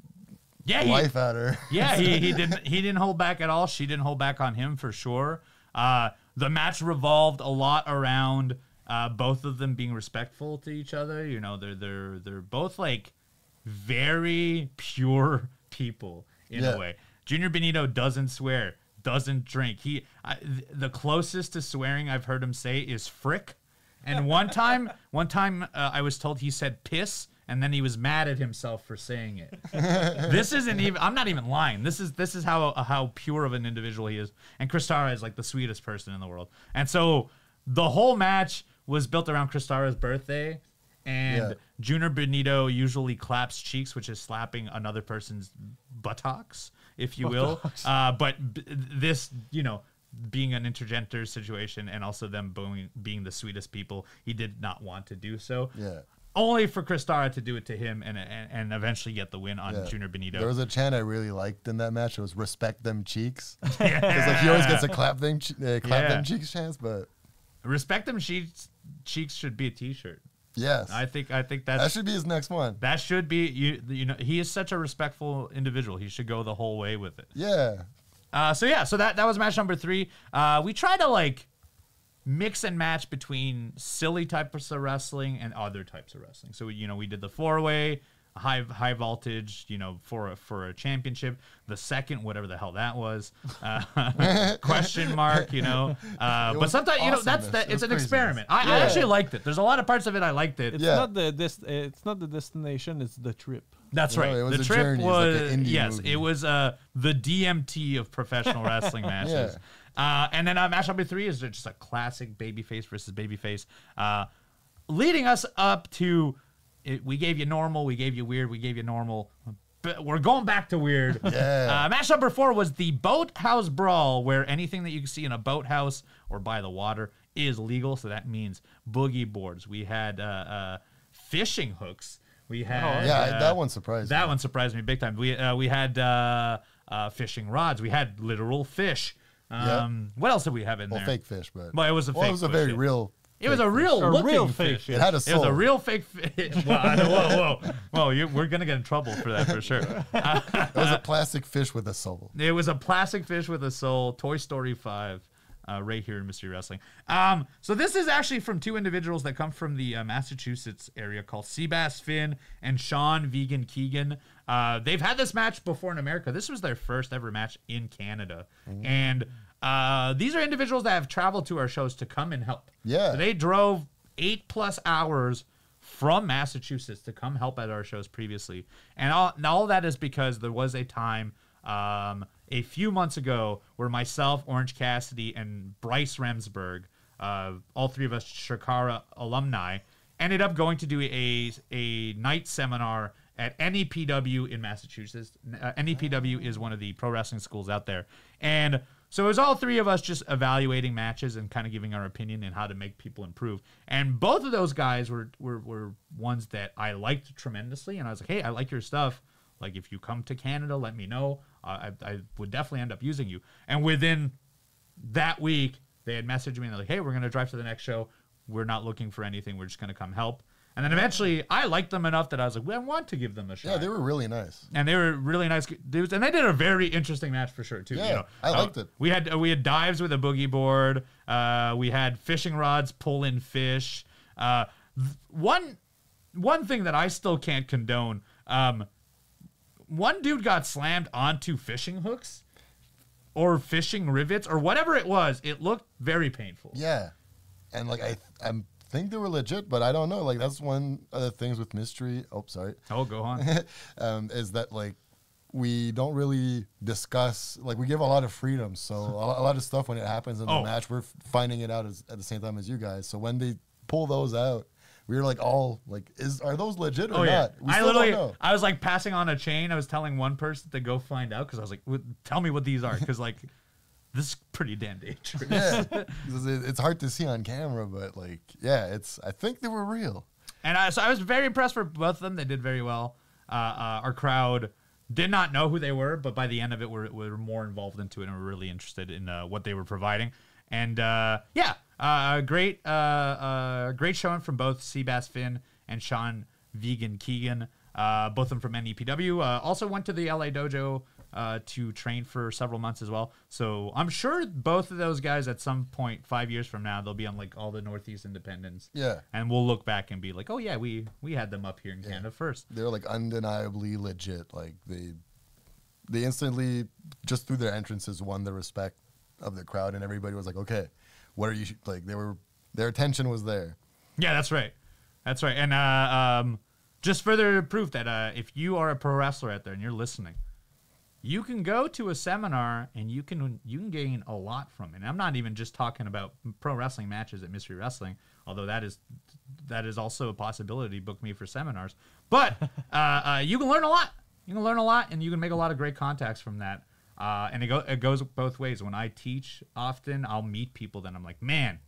life at her. Yeah, he didn't hold back at all. She didn't hold back on him for sure. The match revolved a lot around both of them being respectful to each other. You know, they're both like very pure people in a way. Junior Benito doesn't swear, doesn't drink. The closest to swearing I've heard him say is frick. And one time I was told he said piss, and then he was mad at himself for saying it. This isn't even, I'm not even lying. This is how pure of an individual he is. And Chris Tara is like the sweetest person in the world. And so the whole match was built around Chris Tara's birthday. And Junior Benito usually claps cheeks, which is slapping another person's buttocks, if you will. But this, you know, being an intergender situation and also them being the sweetest people, he did not want to do so. Yeah. Only for Chris Tara to do it to him and eventually get the win on Junior Benito. There was a chant I really liked in that match. It was "Respect them cheeks," because like he always gets a clap them cheeks chance. But respect them cheeks should be a T-shirt. Yes. I think that should be his next one. That should be you know he is such a respectful individual. He should go the whole way with it. Yeah. So that was match number 3. We try to like mix and match between silly types of wrestling and other types of wrestling. So we did the 4-way, high voltage, for a championship. The second, whatever the hell that was, question mark, but sometimes it's an experiment. I actually liked it. There's a lot of parts of it I liked it. It's not the destination, it's the trip. That's right. It was the a trip journey. was It's like an indie movie. it was the DMT of professional wrestling matches. And then match number 3 is just a classic babyface versus babyface, leading us up to we gave you normal, we gave you weird, we gave you normal. But we're going back to weird. Match number 4 was the Boathouse Brawl, where anything that you can see in a boathouse or by the water is legal. So that means boogie boards. We had fishing hooks. We had that one surprised me. That one surprised me big time. We had fishing rods. We had literal fish. What else did we have in there? Fake fish, but it was a fake. It was a very real. It was a real fake fish. It had a soul. It was a real fake fish. Whoa. We're gonna get in trouble for that for sure. It was a plastic fish with a soul. It was a plastic fish with a soul. Toy Story 5. Right here in Mystery Wrestling. So this is actually from 2 individuals that come from the Massachusetts area called Seabass Finn and Sean Vegan Keegan. They've had this match before in America. This was their first ever match in Canada. And these are individuals that have traveled to our shows to come and help. Yeah. So they drove 8+ hours from Massachusetts to come help at our shows previously. And all that is because there was a time a few months ago where myself, Orange Cassidy, and Bryce Remsburg, all 3 of us Shakara alumni, ended up going to do a night seminar at NEPW in Massachusetts. NEPW is one of the pro wrestling schools out there. And so it was all 3 of us just evaluating matches and kind of giving our opinion and how to make people improve. And both of those guys were ones that I liked tremendously. And I was like, hey, I like your stuff. Like, if you come to Canada, let me know. I would definitely end up using you. And within that week, they had messaged me and they're like, hey, we're going to drive to the next show. We're not looking for anything. We're just going to come help. And then eventually, I liked them enough that I was like, well, I want to give them a shot. Yeah, they were really nice. And they were really nice dudes. And they did a very interesting match for sure, too. Yeah, I liked it. We had dives with a boogie board. We had fishing rods pull in fish. One thing that I still can't condone, one dude got slammed onto fishing hooks or fishing rivets or whatever it was. It looked very painful. Yeah. And like I think they were legit, but I don't know. Like that's one of the things with mystery. Oh, sorry. Oh, go on. Is that like we don't really discuss, like we give a lot of freedom. So a lot of stuff when it happens in the match, we're finding it out at the same time as you guys. So when they pull those out, we were like all like, are those legit or not? We still don't know. I was like passing on a chain. I was telling one person to go find out because I was like, tell me what these are because like this is pretty damn dangerous. Yeah, it's hard to see on camera, but like, yeah, I think they were real. And so I was very impressed with both of them. They did very well. Our crowd did not know who they were, but by the end of it, we're more involved into it and we're really interested in what they were providing. And great showing from both Seabass Finn and Sean Vegan Keegan, both of them from NEPW. Also went to the LA Dojo to train for several months as well. So I'm sure both of those guys at some point 5 years from now, they'll be on like all the Northeast Independents. Yeah. And we'll look back and be like, oh yeah, we had them up here in Canada first. They're like undeniably legit. Like they instantly, just through their entrances, won the respect of the crowd, and everybody was like, okay, what are you like? Their attention was there. Yeah, that's right. And just further proof that if you are a pro wrestler out there and you're listening, you can go to a seminar and you can gain a lot from it. And I'm not even just talking about pro wrestling matches at Mystery Wrestling, although that is also a possibility. Book me for seminars, but you can learn a lot. You can learn a lot, and you can make a lot of great contacts from that. And it goes both ways. When I teach often, I'll meet people that I'm like, man,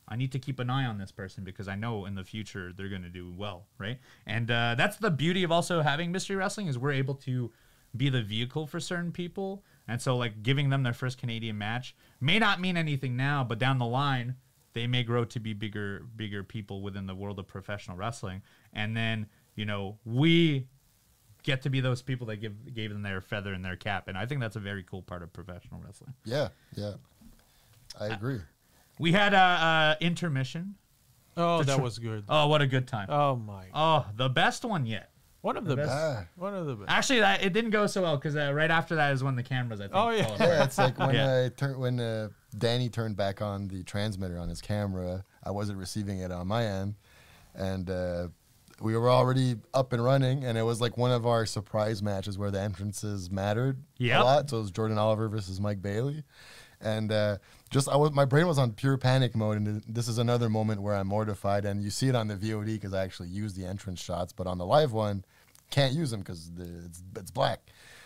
I need to keep an eye on this person because I know in the future they're going to do well, right? And that's the beauty of also having Mystery Wrestling is we're able to be the vehicle for certain people. And so like giving them their first Canadian match may not mean anything now, but down the line, they may grow to be bigger people within the world of professional wrestling. And then, you know, we get to be those people that gave them their feather in their cap. And I think that's a very cool part of professional wrestling. Yeah, yeah. I agree. We had a intermission. Oh, that was good. Oh, what a good time. Oh my. Oh, the best one yet. One of the best. One of the best. Actually, it didn't go so well because right after that is when the cameras, I think. Oh, yeah. fell apart. Yeah, it's like when Danny turned back on the transmitter on his camera, I wasn't receiving it on my end, and we were already up and running, and it was like one of our surprise matches where the entrances mattered a lot. So it was Jordan Oliver versus Mike Bailey, and my brain was on pure panic mode, and this is another moment where I'm mortified, and you see it on the VOD because I actually used the entrance shots, but on the live one, can't use them because it's black.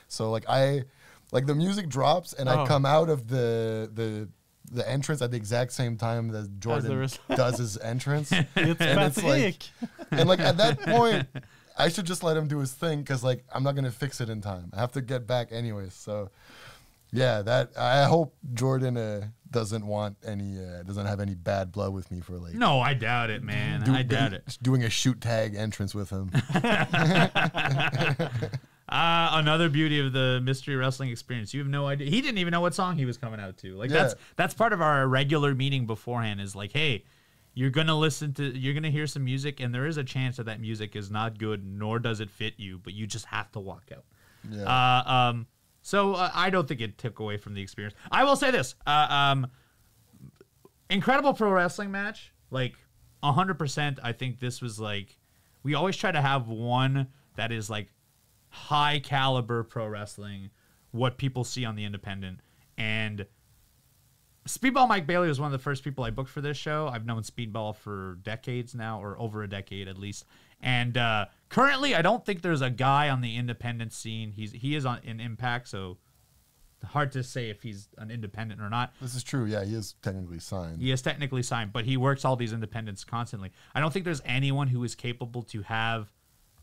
So like the music drops, and I come out of the entrance at the exact same time that Jordan does his entrance. It's like, and like at that point, I should just let him do his thing because like I'm not gonna fix it in time. I have to get back anyways. So yeah, I hope Jordan doesn't have any bad blood with me for like. No, I doubt it, man. I doubt it. Doing a shoot tag entrance with him. Another beauty of the mystery wrestling experience. You have no idea. He didn't even know what song he was coming out to. Like that's part of our regular meeting beforehand is like, hey, you're going to hear some music, and there is a chance that music is not good, nor does it fit you, but you just have to walk out. Yeah. So I don't think it took away from the experience. I will say this. Incredible pro wrestling match. Like 100%. I think this was like, we always try to have one that is like high caliber pro wrestling, what people see on the independent. And Speedball Mike Bailey was one of the first people I booked for this show. I've known Speedball for decades now, or over a decade at least. And currently, I don't think there's a guy on the independent scene. He is in Impact, so hard to say if he's an independent or not. This is true. Yeah, he is technically signed. He is technically signed, but he works all these independents constantly. I don't think there's anyone who is capable to have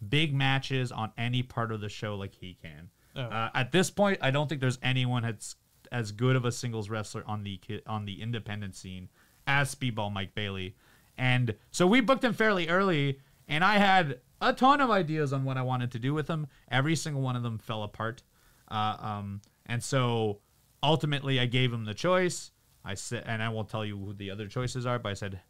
big matches on any part of the show like he can. Oh. At this point, I don't think there's anyone that's as good of a singles wrestler on the independent scene as Speedball Mike Bailey. And so we booked him fairly early, and I had a ton of ideas on what I wanted to do with him. Every single one of them fell apart. And so ultimately I gave him the choice. I said, and I won't tell you who the other choices are, but I said,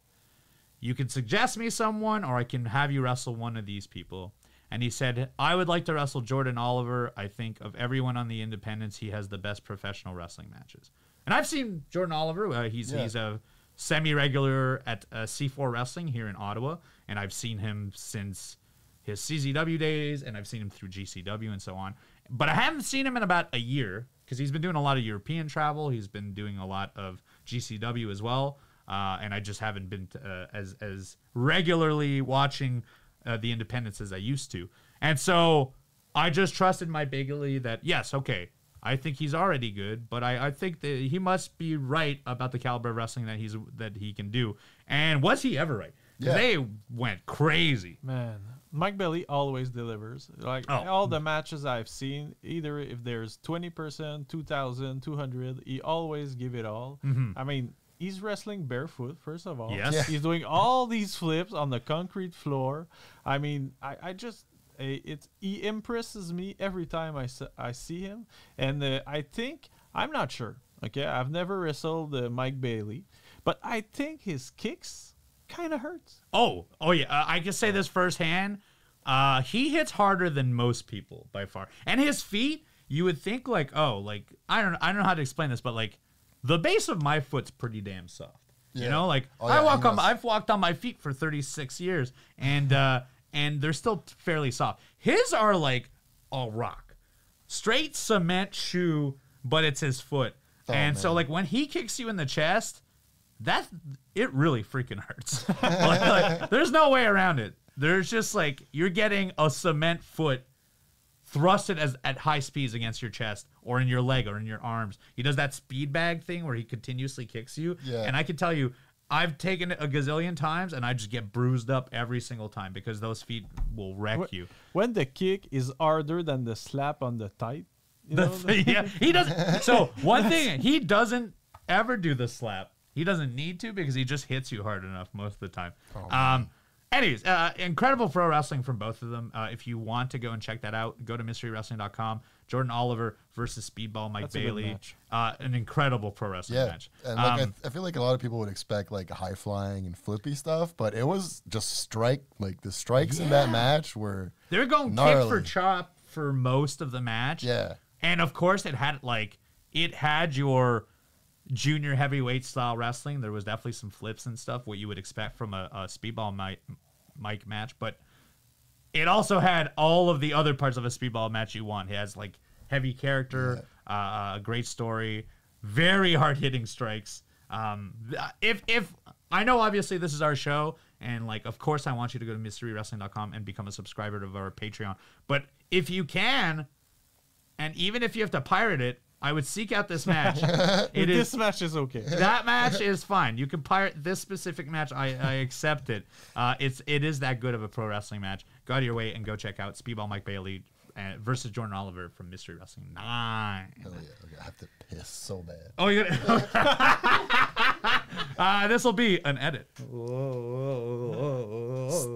you can suggest me someone, or I can have you wrestle one of these people. And he said, I would like to wrestle Jordan Oliver. I think of everyone on the independents, he has the best professional wrestling matches. And I've seen Jordan Oliver. He's a semi-regular at C4 Wrestling here in Ottawa. And I've seen him since his CZW days, and I've seen him through GCW and so on. But I haven't seen him in about a year because he's been doing a lot of European travel. He's been doing a lot of GCW as well. And I just haven't been as regularly watching the independents as I used to. And so I just trusted my Bailey that, yes, okay, I think he's already good, but I think that he must be right about the caliber of wrestling that he can do. And was he ever right? Yeah. They went crazy. Man, Mike Bailey always delivers. Like all the matches I've seen, either if there's 20%, 2,000, 200, he always give it all. Mm-hmm. I mean, he's wrestling barefoot, first of all. Yes. Yeah. He's doing all these flips on the concrete floor. I mean, he impresses me every time I see him. And I think, I'm not sure. Okay, I've never wrestled Mike Bailey, but I think his kicks kind of hurts. Oh yeah. I can say this firsthand. He hits harder than most people by far. And his feet, you would think like, I don't know how to explain this, but like, the base of my foot's pretty damn soft. Yeah. You know, like I've walked on my feet for 36 years, and they're still fairly soft. His are like a rock, straight cement shoe, but it's his foot. So like when he kicks you in the chest, it really freaking hurts. like, there's no way around it. There's just like you're getting a cement foot thrusted at high speeds against your chest or in your leg or in your arms. He does that speed bag thing where he continuously kicks you. Yeah. And I can tell you, I've taken it a gazillion times and I just get bruised up every single time because those feet will wreck you. When the kick is harder than the slap on the thigh. Yeah, he doesn't. So one thing, he doesn't ever do the slap. He doesn't need to because he just hits you hard enough most of the time. Oh, Anyways, incredible pro wrestling from both of them. If you want to go and check that out, go to MysteryWrestling.com. Jordan Oliver versus Speedball Mike That's a good Bailey. match. An incredible pro wrestling match. And like I feel like a lot of people would expect like high flying and flippy stuff, but it was just the strikes in that match were They're going gnarly. kick for chop for most of the match. Yeah. And of course it had your junior heavyweight style wrestling. There was definitely some flips and stuff, what you would expect from a Speedball Mike match, but it also had all of the other parts of a Speedball match you want. It has like heavy character, a great story, very hard hitting strikes. If I know obviously this is our show, and like of course I want you to go to mysterywrestling.com and become a subscriber to our Patreon, but if you can, and even if you have to pirate it, I would seek out this match. This match is okay. That match is fine. You can pirate this specific match. I accept it. It is that good of a pro wrestling match. Go out of your way and go check out Speedball Mike Bailey versus Jordan Oliver from Mystery Wrestling 9. Hell yeah. Okay, I have to piss so bad. Oh, you got this will be an edit.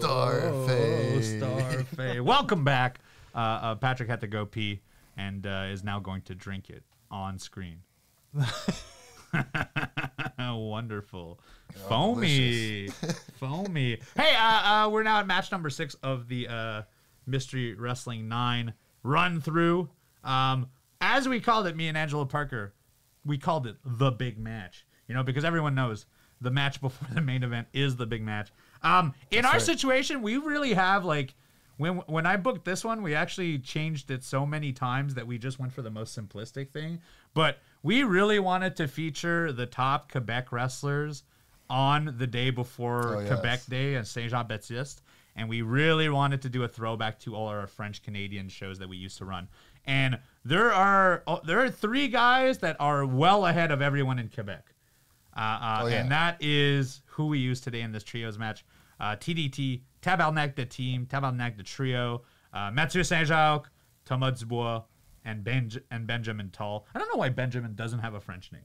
Starface. Welcome back. Patrick had to go pee and is now going to drink it on screen. Wonderful. Foamy. Foamy. Hey, we're now at match number 6 of the Mystery Wrestling 9 run through. As we called it, me and Angela Parker, we called it the big match. You know, because everyone knows the match before the main event is the big match. In our situation, we really have like when I booked this one, we actually changed it so many times that we just went for the most simplistic thing. But we really wanted to feature the top Quebec wrestlers on the day before Quebec Day and Saint-Jean-Baptiste. And we really wanted to do a throwback to all our French-Canadian shows that we used to run. And there are 3 guys that are well ahead of everyone in Quebec. And that is who we use today in this trios match. TDT, Tabarnak the Team, Tabarnak the Trio, Mathieu Saint-Jacques, Thomas Dubois, and Benjamin Toll. I don't know why Benjamin doesn't have a French name.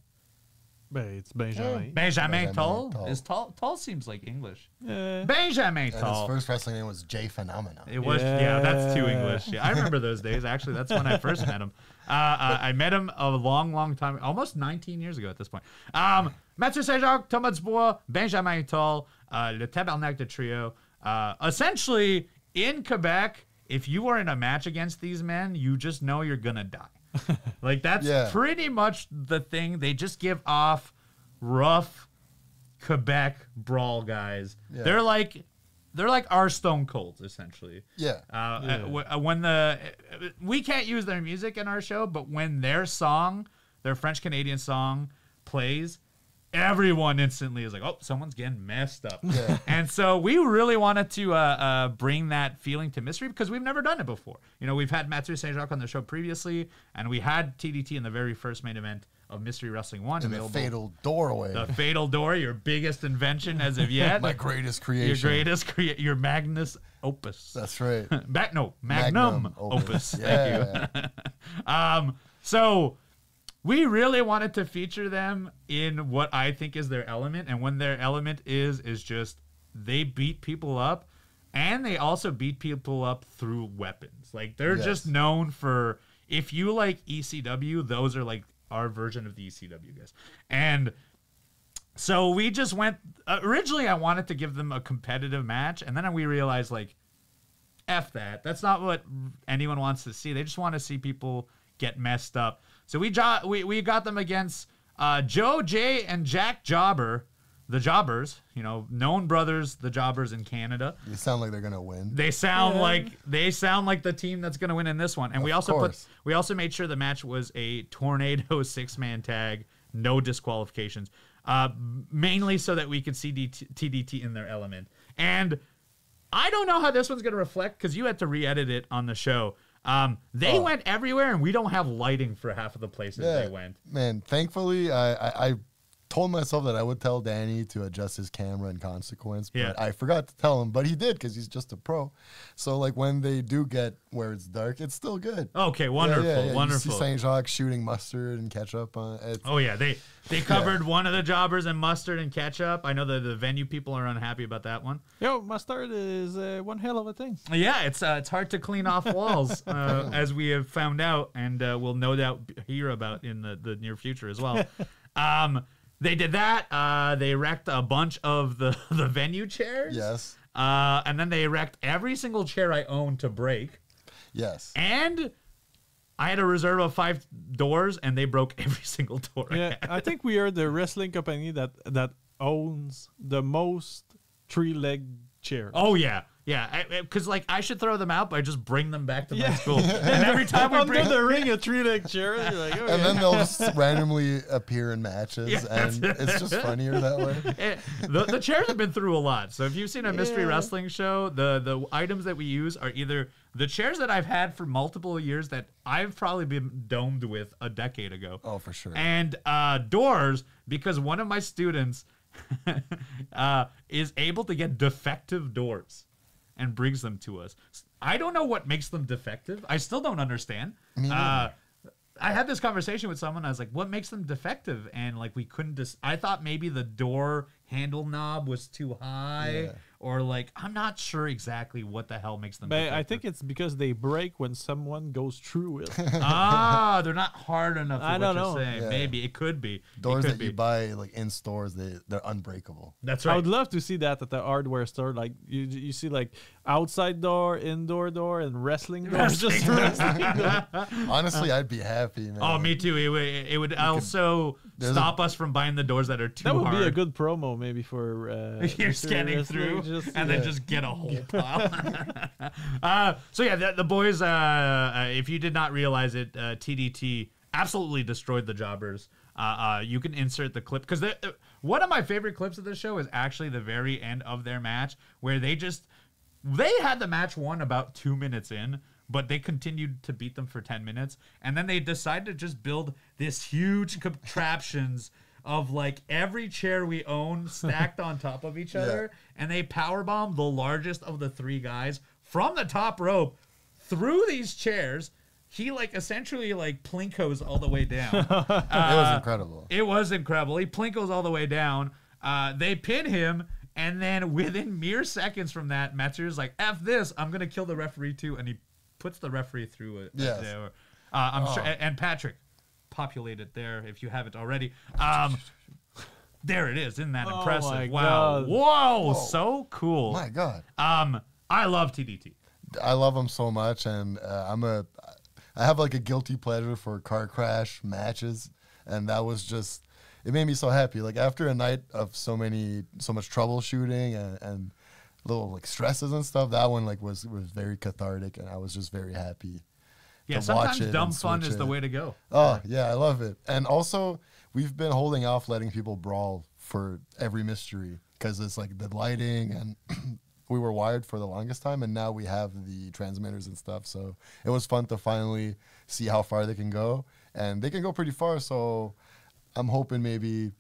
But it's Benjamin. Benjamin Toll? Toll seems like English. Benjamin Toll. His first wrestling name was J Phenomena. It was, yeah, that's too English. Yeah, I remember those days. Actually, that's when I first met him. I met him a long time, almost 19 years ago at this point. Mathieu Saint-Jacques, Thomas Dubois, Benjamin Toll, Le Tabarnak de Trio. Essentially, in Quebec, if you are in a match against these men, you just know you're going to die. Like, that's pretty much the thing. They just give off rough Quebec brawl guys. Yeah. They're like our Stone Colds, essentially. Yeah. We can't use their music in our show, but when their French-Canadian song plays, everyone instantly is like, oh, someone's getting messed up. Yeah. And so we really wanted to bring that feeling to Mystery because we've never done it before. You know, we've had Mathieu Saint-Jacques on the show previously, and we had TDT in the very first main event of Mystery Wrestling 1. The fatal doorway. The fatal door, your biggest invention as of yet. My greatest creation. Your magnus opus. That's right. Magnum opus. Yeah. Thank you. So we really wanted to feature them in what I think is their element. And when their element is just they beat people up, and they also beat people up through weapons. Like, they're just known for, if you like ECW, those are like our version of the ECW guys. And so we just went, originally I wanted to give them a competitive match, and then we realized, like, F that. That's not what anyone wants to see. They just want to see people get messed up. So we got them against Joe, Jay, and Jack Jobber, the Jobbers, you know, known brothers, the Jobbers in Canada. They sound like they're gonna win. They sound like the team that's gonna win in this one. And we also made sure the match was a tornado 6-man tag, no disqualifications, mainly so that we could see TDT in their element. And I don't know how this one's gonna reflect because you had to re-edit it on the show. They went everywhere, and we don't have lighting for half of the places they went. Man, thankfully, I told myself that I would tell Danny to adjust his camera in consequence, but Yeah. I forgot to tell him. But he did because he's just a pro. So like when they do get where it's dark, it's still good. Okay, wonderful, wonderful. You see Saint Jacques shooting mustard and ketchup on it. Oh yeah, they covered one of the jobbers in mustard and ketchup. I know that the venue people are unhappy about that one. Yo, mustard is one hell of a thing. Yeah, it's hard to clean off walls, as we have found out, and we'll no doubt hear about in the near future as well. They did that. They wrecked a bunch of the venue chairs. Yes. And then they wrecked every single chair I owned to break. Yes. And I had a reserve of 5 doors, and they broke every single door. Yeah, I think we are the wrestling company that owns the most 3-leg chairs. Oh yeah, yeah. Because like I should throw them out, but I just bring them back to my school. And every time we Under bring the ring, a 3-leg chair. You're like, okay. And then they'll just randomly appear in matches, Yeah, and it's just funnier that way. the chairs have been through a lot. So if you've seen a mystery Yeah. wrestling show, the items that we use are either the chairs that I've had for multiple years that I've probably been domed with a decade ago. Oh, for sure. And doors, because one of my students is able to get defective doors and brings them to us. I don't know what makes them defective. I still don't understand. I had this conversation with someone. I was like, what makes them defective? And like, we couldn't I thought maybe the door handle knob was too high, or like, I'm not sure exactly what the hell makes them But defective. I think it's because they break when someone goes through it. they're not hard enough for I what don't you're know. saying. Yeah. Maybe it could be. Doors It could that you buy like in stores, they're unbreakable. That's I right. would love to see that at the hardware store. Like you see like outside door, indoor door, and wrestling door. Just wrestling door. Honestly, I'd be happy, man. Oh, me too. It would also stop us from buying the doors that are too That would hard. be a good promo maybe for You're mystery scanning wrestling, through just- and then just get a whole pile. So yeah, the boys, if you did not realize it, TDT absolutely destroyed the jobbers. You can insert the clip because one of my favorite clips of the show is actually the very end of their match where they had the match won about 2 minutes in, but they continued to beat them for 10 minutes. And then they decided to just build this huge contraptions of like every chair we own stacked on top of each other. And they powerbomb the largest of the 3 guys from the top rope through these chairs. He like essentially like plinkos all the way down. It was incredible. It was incredible. He plinkos all the way down. They pin him. And then within mere seconds from that, Metzger's like, F this, I'm going to kill the referee too. And he puts the referee through it. Yes. I'm sure. And Patrick, populate it there if you haven't already. There it is. Isn't that Oh impressive? my Wow. God. Whoa. So cool. My God. I love TDT. I love them so much, and I have like a guilty pleasure for car crash matches, and that was just, it made me so happy. Like after a night of so much troubleshooting and little like stresses and stuff, that one like was very cathartic, and I was just very happy. Yeah, to watch sometimes it dumb and fun switch is the it. way to go. Oh yeah, I love it. And also, we've been holding off letting people brawl for every mystery because it's like the lighting and. We were wired for the longest time, and now we have the transmitters and stuff. So it was fun to finally see how far they can go, and they can go pretty far. So I'm hoping maybe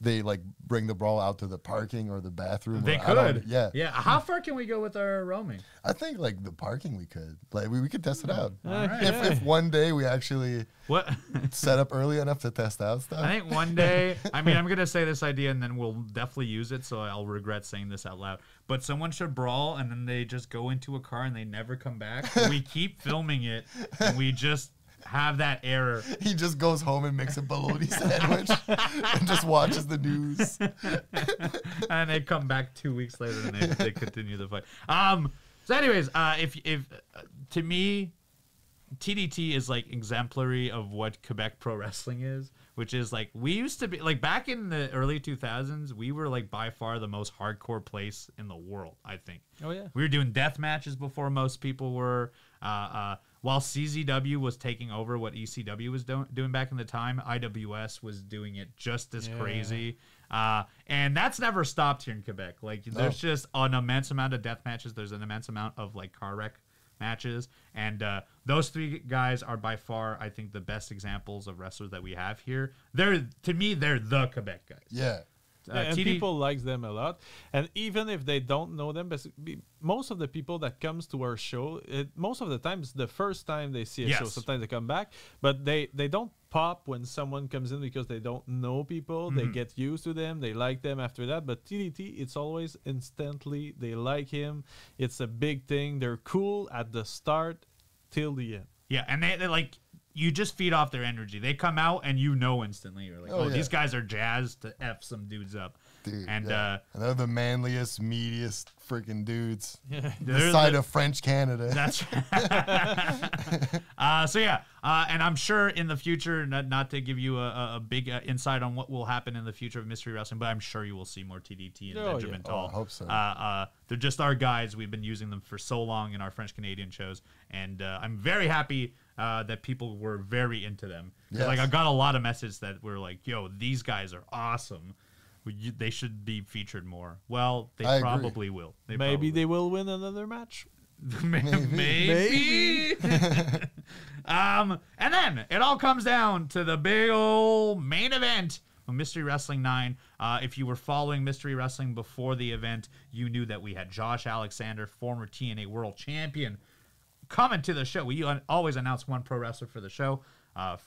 they like bring the brawl out to the parking or the bathroom. They or I don't- could. Yeah. Yeah. How far can we go with our roaming? I think like the parking we could. Like we could test it out. All right. If one day we actually What? set up early enough to test out stuff. I think one day, I mean, I'm going to say this idea and then we'll definitely use it, so I'll regret saying this out loud. But someone should brawl and then they just go into a car and they never come back. We keep filming it and we just have that error. He just goes home and makes a bologna sandwich and just watches the news. And they come back 2 weeks later and they continue the fight. So anyways, if to me, TDT is like exemplary of what Quebec pro wrestling is, which is like we used to be like back in the early 2000s, we were like by far the most hardcore place in the world, I think. Oh yeah. We were doing death matches before most people were. While CZW was taking over what ECW was doing back in the time, IWS was doing it just as crazy. And that's never stopped here in Quebec. Like there's just an immense amount of death matches. There's an immense amount of like car wreck matches. And those three guys are by far, I think, the best examples of wrestlers that we have here. To me, they're the Quebec guys. Yeah. And people like them a lot, and even if they don't know them, most of the people that comes to our show, most of the time it's the first time they see a show. Sometimes they come back, but they don't pop when someone comes in because they don't know people. They get used to them, they like them after that. But TDT, it's always instantly they like him. It's a big thing. They're cool at the start till the end. Yeah, and they like, you just feed off their energy. They come out and you know instantly. You're like, these guys are jazzed to F some dudes up. Dude, and and they're the manliest, meatiest freaking dudes. Yeah. The side of French Canada. That's and I'm sure in the future, not to give you a big insight on what will happen in the future of Mystery Wrestling, but I'm sure you will see more TDT and Benjamin Tall. I hope so. They're just our guys. We've been using them for so long in our French Canadian shows, and I'm very happy that people were very into them. Yes. Like, I got a lot of messages that were like, "Yo, these guys are awesome. They should be featured more." Well, they probably will. Maybe they will win another match. Maybe. And then it all comes down to the big old main event of Mystery Wrestling 9. If you were following Mystery Wrestling before the event, you knew that we had Josh Alexander, former TNA World Champion, coming to the show. We always announce one pro wrestler for the show.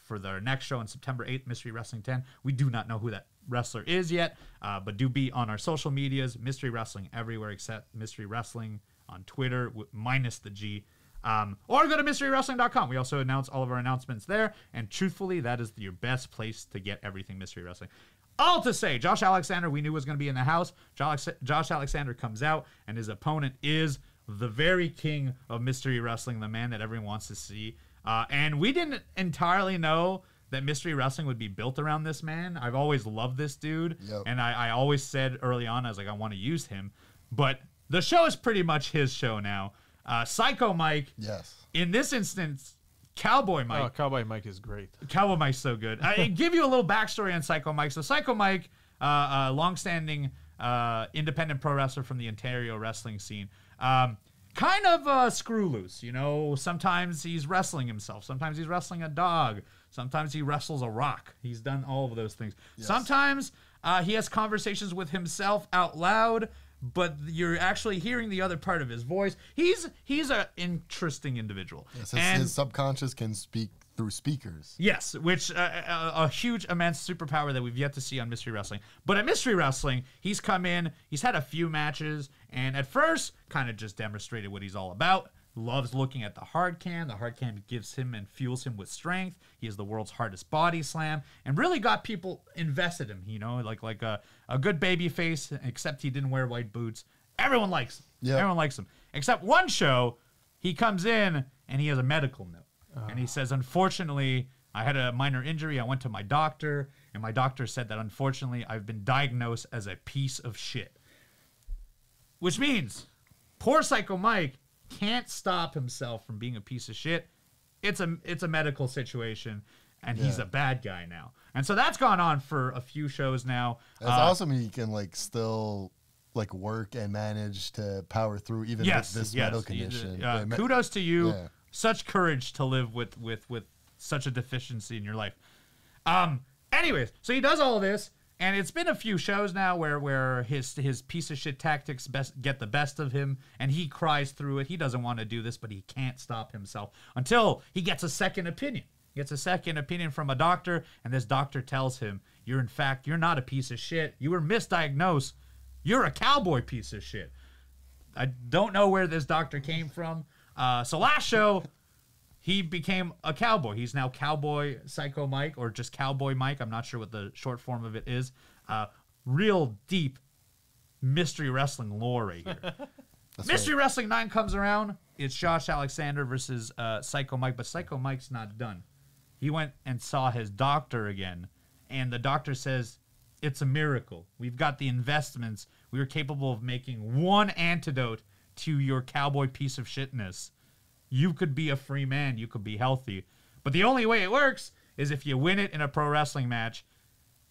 For their next show on September 8th, Mystery Wrestling 10. We do not know who that wrestler is yet, but do be on our social medias. Mystery Wrestling everywhere except Mystery Wrestling on Twitter, minus the G. Or go to MysteryWrestling.com. We also announce all of our announcements there, and truthfully, that is your best place to get everything Mystery Wrestling. All to say, Josh Alexander, we knew was going to be in the house. Josh Alexander comes out, and his opponent is the very king of Mystery Wrestling, the man that everyone wants to see. And we didn't entirely know that Mystery Wrestling would be built around this man. I've always loved this dude. Yep. And I always said early on, I was like, I want to use him. But the show is pretty much his show now. Psycho Mike. Yes. In this instance, Cowboy Mike. Oh, Cowboy Mike is great. Cowboy Mike's so good. I give you a little backstory on Psycho Mike. So Psycho Mike, longstanding independent pro wrestler from the Ontario wrestling scene. Kind of screw loose, you know. Sometimes he's wrestling himself. Sometimes he's wrestling a dog. Sometimes he wrestles a rock. He's done all of those things. Yes. Sometimes he has conversations with himself out loud, but you're actually hearing the other part of his voice. He's an interesting individual. Yes, his subconscious can speak through speakers. Yes, which a huge, immense superpower that we've yet to see on Mystery Wrestling. But at Mystery Wrestling, he's come in, he's had a few matches, and at first, kind of just demonstrated what he's all about. Loves looking at the hard cam. The hard cam gives him and fuels him with strength. He is the world's hardest body slam, and really got people invested in him, you know, like a good baby face, except he didn't wear white boots. Everyone likes him. Yeah. Everyone likes him. Except one show, he comes in, and he has a medical note. And he says, unfortunately, I had a minor injury. I went to my doctor, and my doctor said that, unfortunately, I've been diagnosed as a piece of shit. Which means poor Psycho Mike can't stop himself from being a piece of shit. It's a medical situation, and he's a bad guy now. And so that's gone on for a few shows now. It's awesome he can still work and manage to power through even with this medical condition. Kudos to you. Yeah. Such courage to live with such a deficiency in your life. Anyways, so he does all this, and it's been a few shows now where his piece of shit tactics get the best of him, and he cries through it. He doesn't want to do this, but he can't stop himself until he gets a second opinion. He gets a second opinion from a doctor, and this doctor tells him, you're not a piece of shit. You were misdiagnosed. You're a cowboy piece of shit. I don't know where this doctor came from. So last show, he became a cowboy. He's now Cowboy Psycho Mike, or just Cowboy Mike. I'm not sure what the short form of it is. Real deep Mystery Wrestling lore right here. Mystery Wrestling 9 comes around. It's Josh Alexander versus Psycho Mike, but Psycho Mike's not done. He went and saw his doctor again, and the doctor says, it's a miracle. We've got the investments. We are capable of making one antidote to your cowboy piece of shitness. You could be a free man. You could be healthy. But the only way it works is if you win it in a pro wrestling match.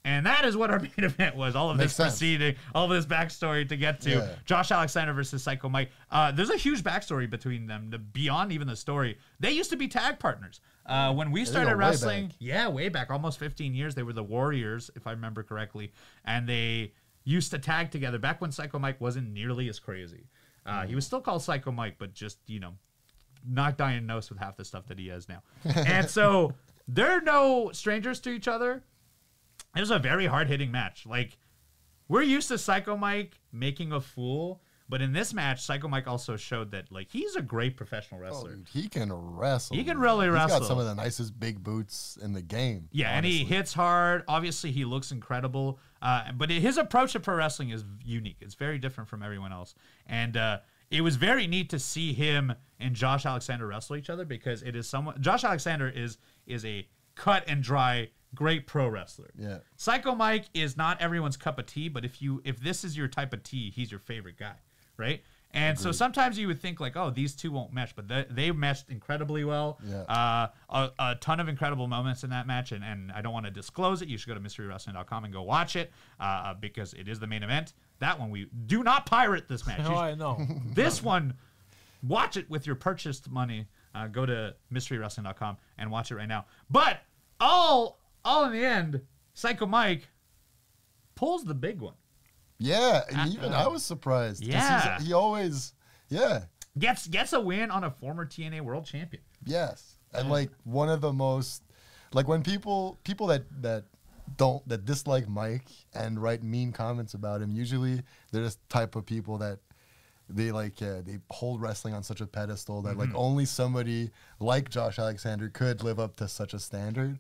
And that is what our main event was. All of Makes this sense. proceeding, all of this backstory to get to Yeah. Josh Alexander versus Psycho Mike. There's a huge backstory between them, beyond even the story. They used to be tag partners. When we started go way wrestling, back. way back, almost 15 years, they were the Warriors, if I remember correctly. And they used to tag together back when Psycho Mike wasn't nearly as crazy. He was still called Psycho Mike, but just, not diagnosed with half the stuff that he has now. And so they're no strangers to each other. It was a very hard-hitting match. Like, we're used to Psycho Mike making a fool, but in this match, Psycho Mike also showed that, like, he's a great professional wrestler. Dude, he can wrestle. He can really He's wrestle. got some of the nicest big boots in the game. Yeah, honestly. and he hits hard. Obviously, he looks incredible. But his approach to pro wrestling is unique. It's very different from everyone else. And it was very neat to see him and Josh Alexander wrestle each other, because it is someone. Josh Alexander is a cut and dry great pro wrestler. Yeah. Psycho Mike is not everyone's cup of tea, but if this is your type of tea, he's your favorite guy, right? And so sometimes you would think like, oh, these two won't mesh, but they meshed incredibly well. Yeah. A ton of incredible moments in that match, and I don't want to disclose it. You should go to MysteryWrestling.com and go watch it because it is the main event. That one, we do not pirate this match. Oh, I know. This one, watch it with your purchased money. Go to MysteryWrestling.com and watch it right now. But all in the end, Psycho Mike pulls the big one. Yeah, and even I was surprised. 'cause Yeah. he always, Gets a win on a former TNA world champion. yes. And like one of the most, like when people that dislike Mike and write mean comments about him, usually they're this type of people that they hold wrestling on such a pedestal that like only somebody like Josh Alexander could live up to such a standard.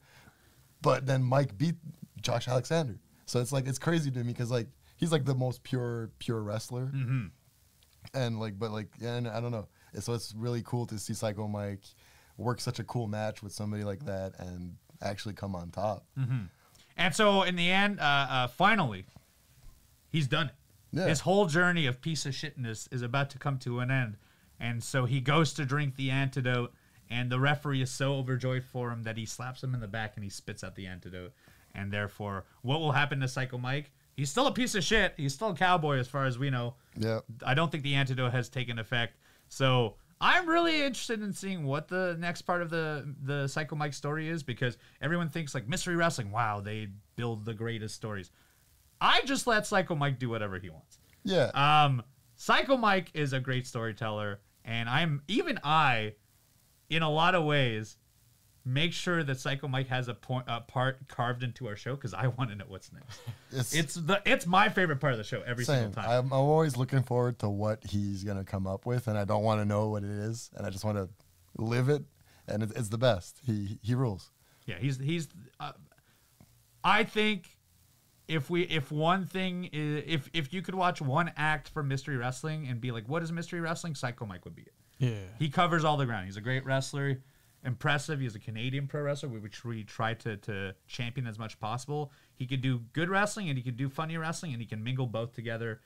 But then Mike beat Josh Alexander. So it's like, it's crazy to me because like he's like the most pure wrestler. Mm-hmm. And like, but like, yeah, and I don't know. So it's really cool to see Psycho Mike work such a cool match with somebody like that and actually come on top. Mm-hmm. And so in the end, finally, he's done it. Yeah. His whole journey of piece of shitness is about to come to an end. And so he goes to drink the antidote, and the referee is so overjoyed for him that he slaps him in the back and he spits out the antidote. And therefore, what will happen to Psycho Mike? He's still a piece of shit. He's still a cowboy as far as we know. Yeah. I don't think the antidote has taken effect. So I'm really interested in seeing what the next part of the Psycho Mike story is, because everyone thinks like Mystery Wrestling, wow, they build the greatest stories. I just let Psycho Mike do whatever he wants. Yeah. Psycho Mike is a great storyteller, and I, in a lot of ways, make sure that Psycho Mike has a part carved into our show, because I want to know what's next. It's my favorite part of the show every Same. single time. I'm always looking forward to what he's gonna come up with, and I don't want to know what it is, and I just want to live it, and it's the best. He rules. Yeah, he's. I think if you could watch one act from Mystery Wrestling and be like, what is Mystery Wrestling? Psycho Mike would be it. Yeah. He covers all the ground. He's a great wrestler, impressive. He's a Canadian pro wrestler, which we try to champion as much as possible. He could do good wrestling and he could do funny wrestling, and he can mingle both together.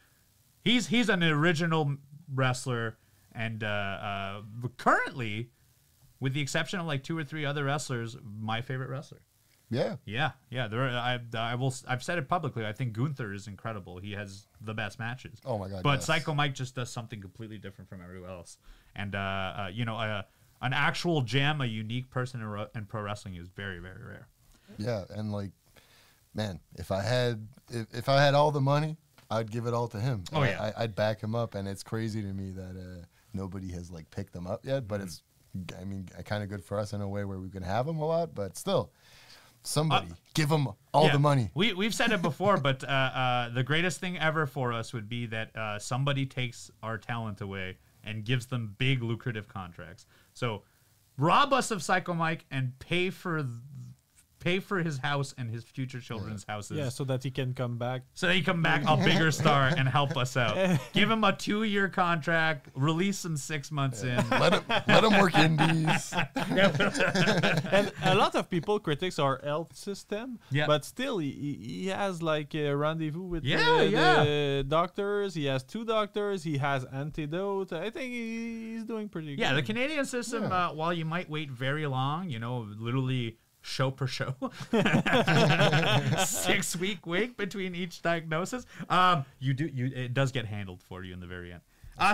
He's an original wrestler, and currently, with the exception of like 2 or 3 other wrestlers, my favorite wrestler. Yeah. Yeah. I've said it publicly. I think Gunther is incredible. He has the best matches. Oh my God. But yes. Psycho Mike just does something completely different from everyone else. And an actual gem, a unique person in pro wrestling is very, very rare. Yeah, and like, man, if I had all the money, I'd give it all to him. Oh, yeah. I'd back him up, and it's crazy to me that nobody has like picked him up yet. But it's, I mean, kind of good for us in a way where we can have him a lot. But still, somebody give him all the money. We've said it before, but the greatest thing ever for us would be that somebody takes our talent away and gives them big lucrative contracts. So rob us of Psycho Mike and pay for his house and his future children's houses. Yeah, so that he can come back. So he come back a bigger star and help us out. Give him a 2-year contract. Release him 6 months in. Let him work indies. And a lot of people critics our health system, Yeah. but still he has like a rendezvous with Yeah, the doctors. He has 2 doctors. He has antidote. I think he's doing pretty good. Yeah, the Canadian system, while you might wait very long, literally show per show. 6-week wait between each diagnosis. It does get handled for you in the very end.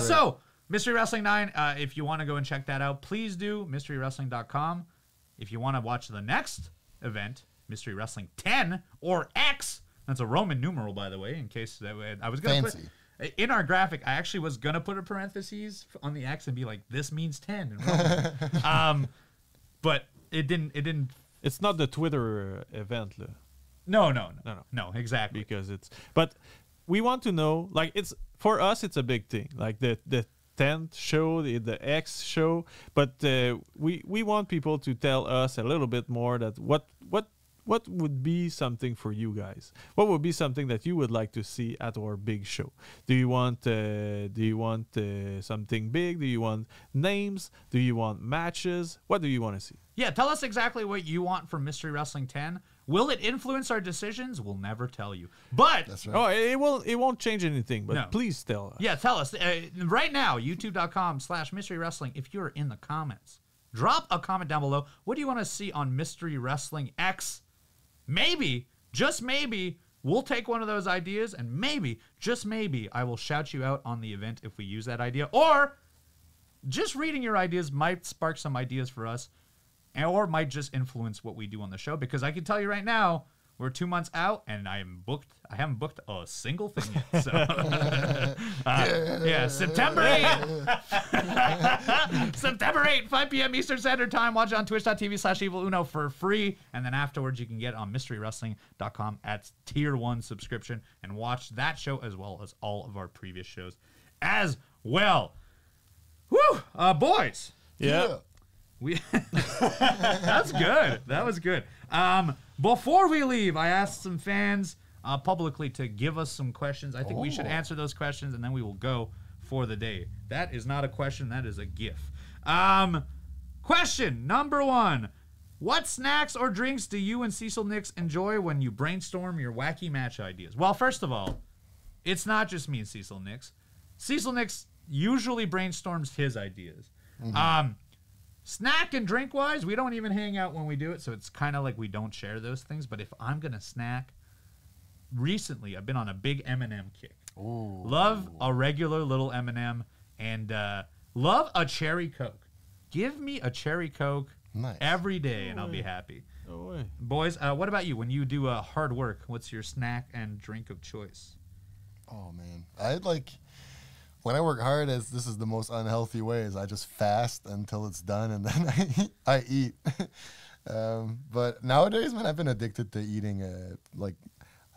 So Mystery Wrestling 9, if you want to go and check that out, please do. MysteryWrestling.com. If you want to watch the next event, Mystery Wrestling 10 or X, that's a Roman numeral, by the way, in case I was going to put in our graphic. I actually was going to put a parentheses on the X and be like, this means 10 in Roman. But it didn't. It's not the Twitter event. No, exactly. Because but we want to know, like, it's for us, it's a big thing, like the 10th show, the X show, but we want people to tell us a little bit more that what would be something for you guys. What would be something that you would like to see at our big show? Do you want something big? Do you want names? Do you want matches? What do you want to see? Yeah, tell us exactly what you want from Mystery Wrestling 10. Will it influence our decisions? We'll never tell you. But That's right. It won't change anything, but please tell us. Yeah, tell us. Right now, youtube.com/Mystery Wrestling, if you're in the comments, drop a comment down below. What do you want to see on Mystery Wrestling X? Maybe, just maybe, we'll take one of those ideas, and maybe, just maybe, I will shout you out on the event if we use that idea. Or just reading your ideas might spark some ideas for us, or might just influence what we do on the show. Because I can tell you right now, we're 2 months out, and I haven't booked a single thing yet. So, yeah, September 8th. September 8th, 5 p.m. Eastern Standard Time. Watch it on twitch.tv/eviluno for free. And then afterwards, you can get it on mysterywrestling.com at Tier 1 subscription and watch that show as well as all of our previous shows as well. Woo! Boys. Yeah. That's good. That was good. Before we leave, I asked some fans publicly to give us some questions. I think we should answer those questions, and then we will go for the day. That is not a question. That is a GIF. Question number 1. What snacks or drinks do you and Cecil Nyx enjoy when you brainstorm your wacky match ideas? Well, first of all, it's not just me and Cecil Nyx. Cecil Nyx usually brainstorms his ideas. Mm-hmm. Snack and drink wise, we don't even hang out when we do it, so it's kind of like we don't share those things. But if I'm gonna snack, recently I've been on a big M&M kick. Ooh. Love a regular little M&M, and love a cherry Coke. Give me a cherry Coke every day, and I'll be happy. No way. Boys, what about you? When you do hard work, what's your snack and drink of choice? Oh man, when I work hard, this is the most unhealthy way, is I just fast until it's done, and then I eat. But nowadays, man, I've been addicted to eating like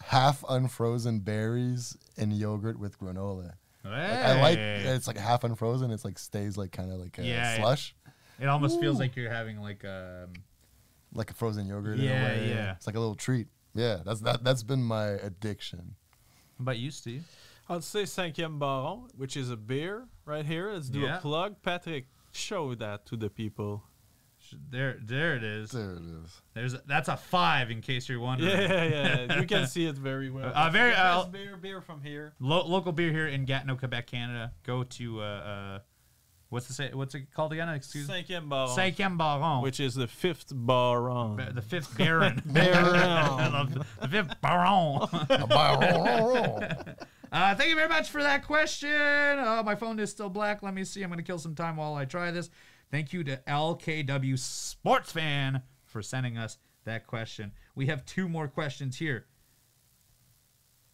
half unfrozen berries and yogurt with granola. Hey. Like, I like it's like half unfrozen. It's like stays like kind of like a slush. It almost feels like you're having like a frozen yogurt. In a way. Yeah. It's like a little treat. Yeah, that's been my addiction. What about you, Steve? I'd say Cinquième Baron, which is a beer right here. Let's do a plug. Patrick, show that to the people. There it is. There it is. That's a 5 in case you're wondering. Yeah. You can see it very well. Beer from here. Local beer here in Gatineau, Quebec, Canada. Go to what's it called again? Excuse me. Cinquième Baron. Cinquième Baron, which is the 5th Baron. The 5th Baron. The 5th Baron. Baron. Thank you very much for that question. My phone is still black. Let me see. I'm going to kill some time while I try this. Thank you to LKW Sports Fan for sending us that question. We have 2 more questions here.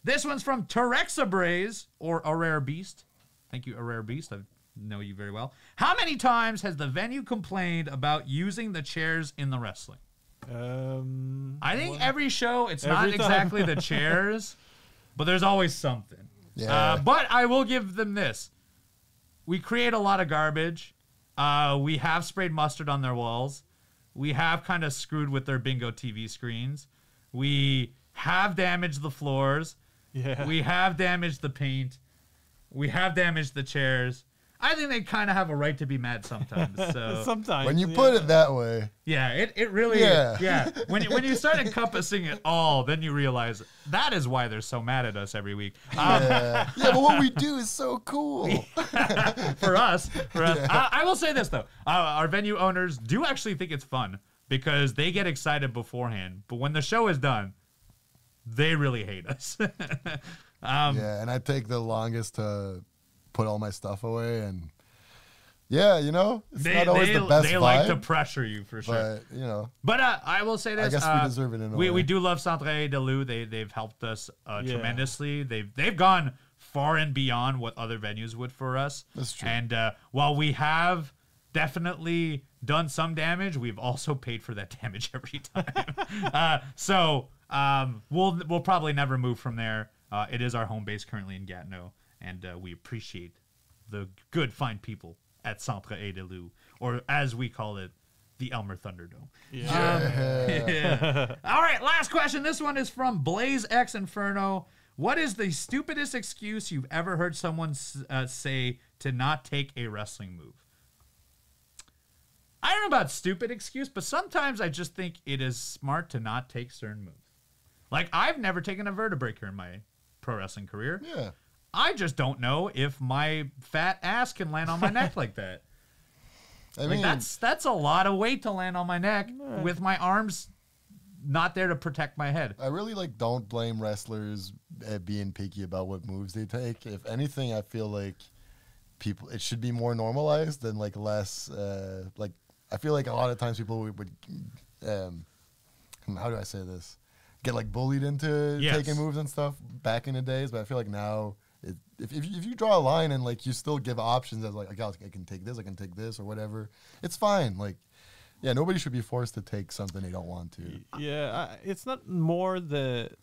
This one's from Terexa Braze, or A Rare Beast. Thank you, A Rare Beast. I know you very well. How many times has the venue complained about using the chairs in the wrestling? I think every show, it's not exactly the chairs, but there's always something. Yeah. But I will give them this. We create a lot of garbage. We have sprayed mustard on their walls. We have kind of screwed with their bingo TV screens. We have damaged the floors. Yeah. We have damaged the paint. We have damaged the chairs. I think they kind of have a right to be mad sometimes. So sometimes. When you put it that way. Yeah, it really is. Yeah. When you start encompassing it all, then you realize that is why they're so mad at us every week. Yeah, but what we do is so cool. For us. I will say this, though. Our venue owners do actually think it's fun because they get excited beforehand, but when the show is done, they really hate us. Yeah, and I take the longest to put all my stuff away, and yeah, you know, it's not always the best They vibe, like to pressure you for sure. but you know. But I will say this: I guess we deserve it in a way. We do love Centre de Lou. They've helped us tremendously. They've gone far and beyond what other venues would for us. That's true. And while we have definitely done some damage, we've also paid for that damage every time. So we'll probably never move from there. It is our home base currently in Gatineau, and we appreciate the good, fine people at Centre de Lou, or as we call it, the Elmer Thunderdome. Yeah. All right, last question. This one is from Blaze X Inferno. What is the stupidest excuse you've ever heard someone say to not take a wrestling move? I don't know about stupid excuse, but sometimes I just think it is smart to not take certain moves. Like, I've never taken a vertebreaker in my pro wrestling career. Yeah. I just don't know if my fat ass can land on my neck like that. I mean, that's a lot of weight to land on my neck with my arms not there to protect my head. I really don't blame wrestlers being picky about what moves they take. If anything, I feel like it should be more normalized and less. I feel like a lot of times people would how do I say this? Get bullied into taking moves and stuff back in the days, but I feel like now. If you draw a line and you still give options as I can take this or whatever, it's fine. Nobody should be forced to take something they don't want to. Yeah, it's not more the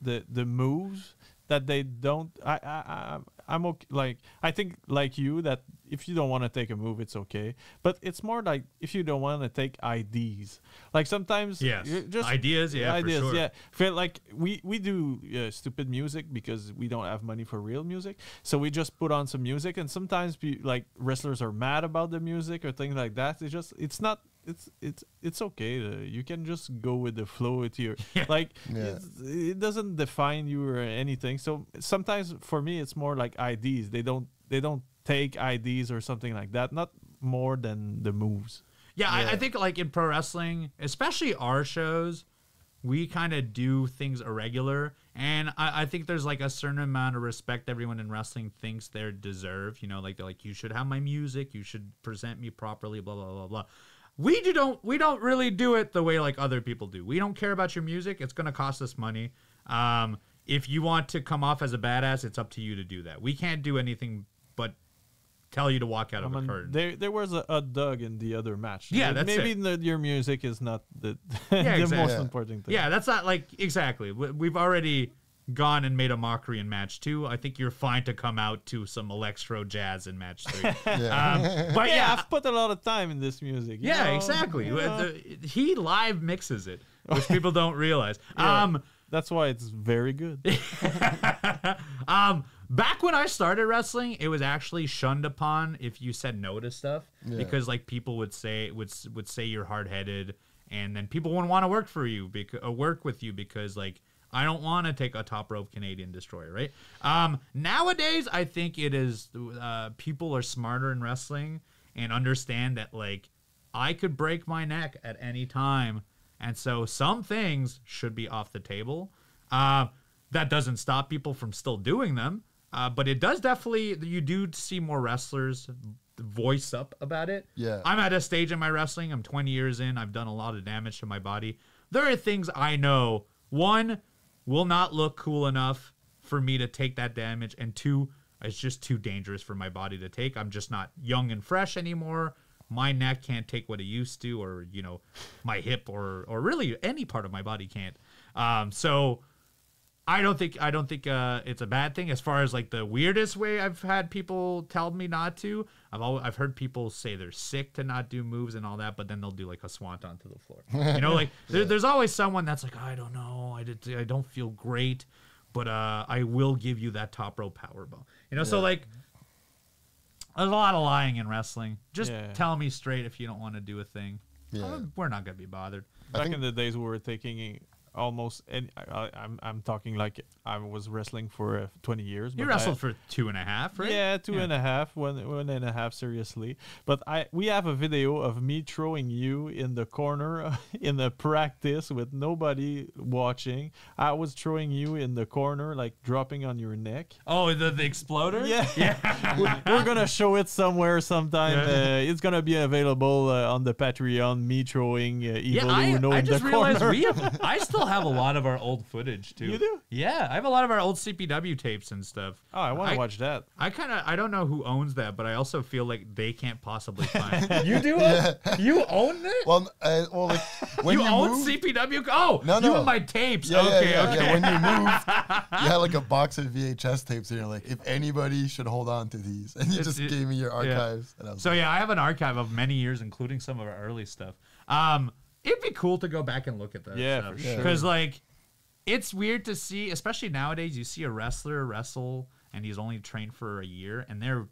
moves that they don't. I'm okay. I think like you that if you don't want to take a move, it's okay. But it's more like if you don't want to take IDs. Sometimes just ideas. For sure. Yeah. Feel like we do stupid music because we don't have money for real music, so we just put on some music. And sometimes wrestlers are mad about the music or things like that. It's okay. You can just go with the flow with your it doesn't define you or anything. So sometimes for me it's more like IDs. They don't take IDs or something like that. Not more than the moves. Yeah. I think in pro wrestling, especially our shows, we kind of do things irregular, and I think there's a certain amount of respect everyone in wrestling thinks they deserve. They're like, you should have my music, you should present me properly, blah blah blah blah. We don't really do it the way other people do. We don't care about your music. It's going to cost us money. If you want to come off as a badass, it's up to you to do that. We can't do anything but tell you to walk out of a curtain. There was a dog in the other match. Yeah, that's maybe it. Your music is not the exactly. most important thing. Yeah, that's not exactly. We've already gone and made a mockery in match 2. I think you're fine to come out to some electro jazz in match 3. But I've put a lot of time in this music. Exactly. He live mixes it, which people don't realize. That's why it's very good. Back when I started wrestling, it was actually shunned upon if you said no to stuff because people would say you're hard-headed, and then people wouldn't want to work for you work with you because I don't want to take a top rope Canadian destroyer, right? Nowadays, I think it is people are smarter in wrestling and understand that I could break my neck at any time, and so some things should be off the table. That doesn't stop people from still doing them, but it does definitely. You do see more wrestlers voice up about it. Yeah, I'm at a stage in my wrestling. I'm 20 years in. I've done a lot of damage to my body. There are things I know. 1, will not look cool enough for me to take that damage, and 2, it's just too dangerous for my body to take. I'm just not young and fresh anymore. My neck can't take what it used to, or my hip, or really any part of my body can't. So I don't think it's a bad thing. As far as the weirdest way I've had people tell me not to, I've heard people say they're sick to not do moves and all that, but then they'll do a swanton to the floor. There's always someone that's I don't know, I don't feel great, but I will give you that top rope powerbomb. So there's a lot of lying in wrestling. Just tell me straight if you don't want to do a thing. We're not gonna be bothered. Back in the days we were taking almost any. I'm talking like I was wrestling for 20 years. You but wrestled for 2.5, right? Yeah, two and a half, one and a half, seriously. But we have a video of me throwing you in the corner in the practice with nobody watching. I was throwing you in the corner, like dropping on your neck. Oh, the exploder? Yeah. We're going to show it somewhere sometime. Yeah. It's going to be available on the Patreon, me throwing Evil Uno I in the just realized corner. I still have a lot of our old footage, too. You do? Yeah, I have a lot of our old CPW tapes and stuff. Oh, I want to watch that. I don't know who owns that, but I also feel like they can't possibly find it. You do? Yeah. You own it? Well, like when you own move, CPW? Oh, no. You own my tapes. Yeah, okay. Yeah. When you move, you had like a box of VHS tapes, and you're like, if anybody should hold on to these, and you just gave me your archives. Yeah. And I was so I have an archive of many years, including some of our early stuff. It'd be cool to go back and look at that. Yeah, stuff. for sure. Because like, it's weird to see, especially nowadays. You see a wrestler wrestle, and he's only trained for a year, and they're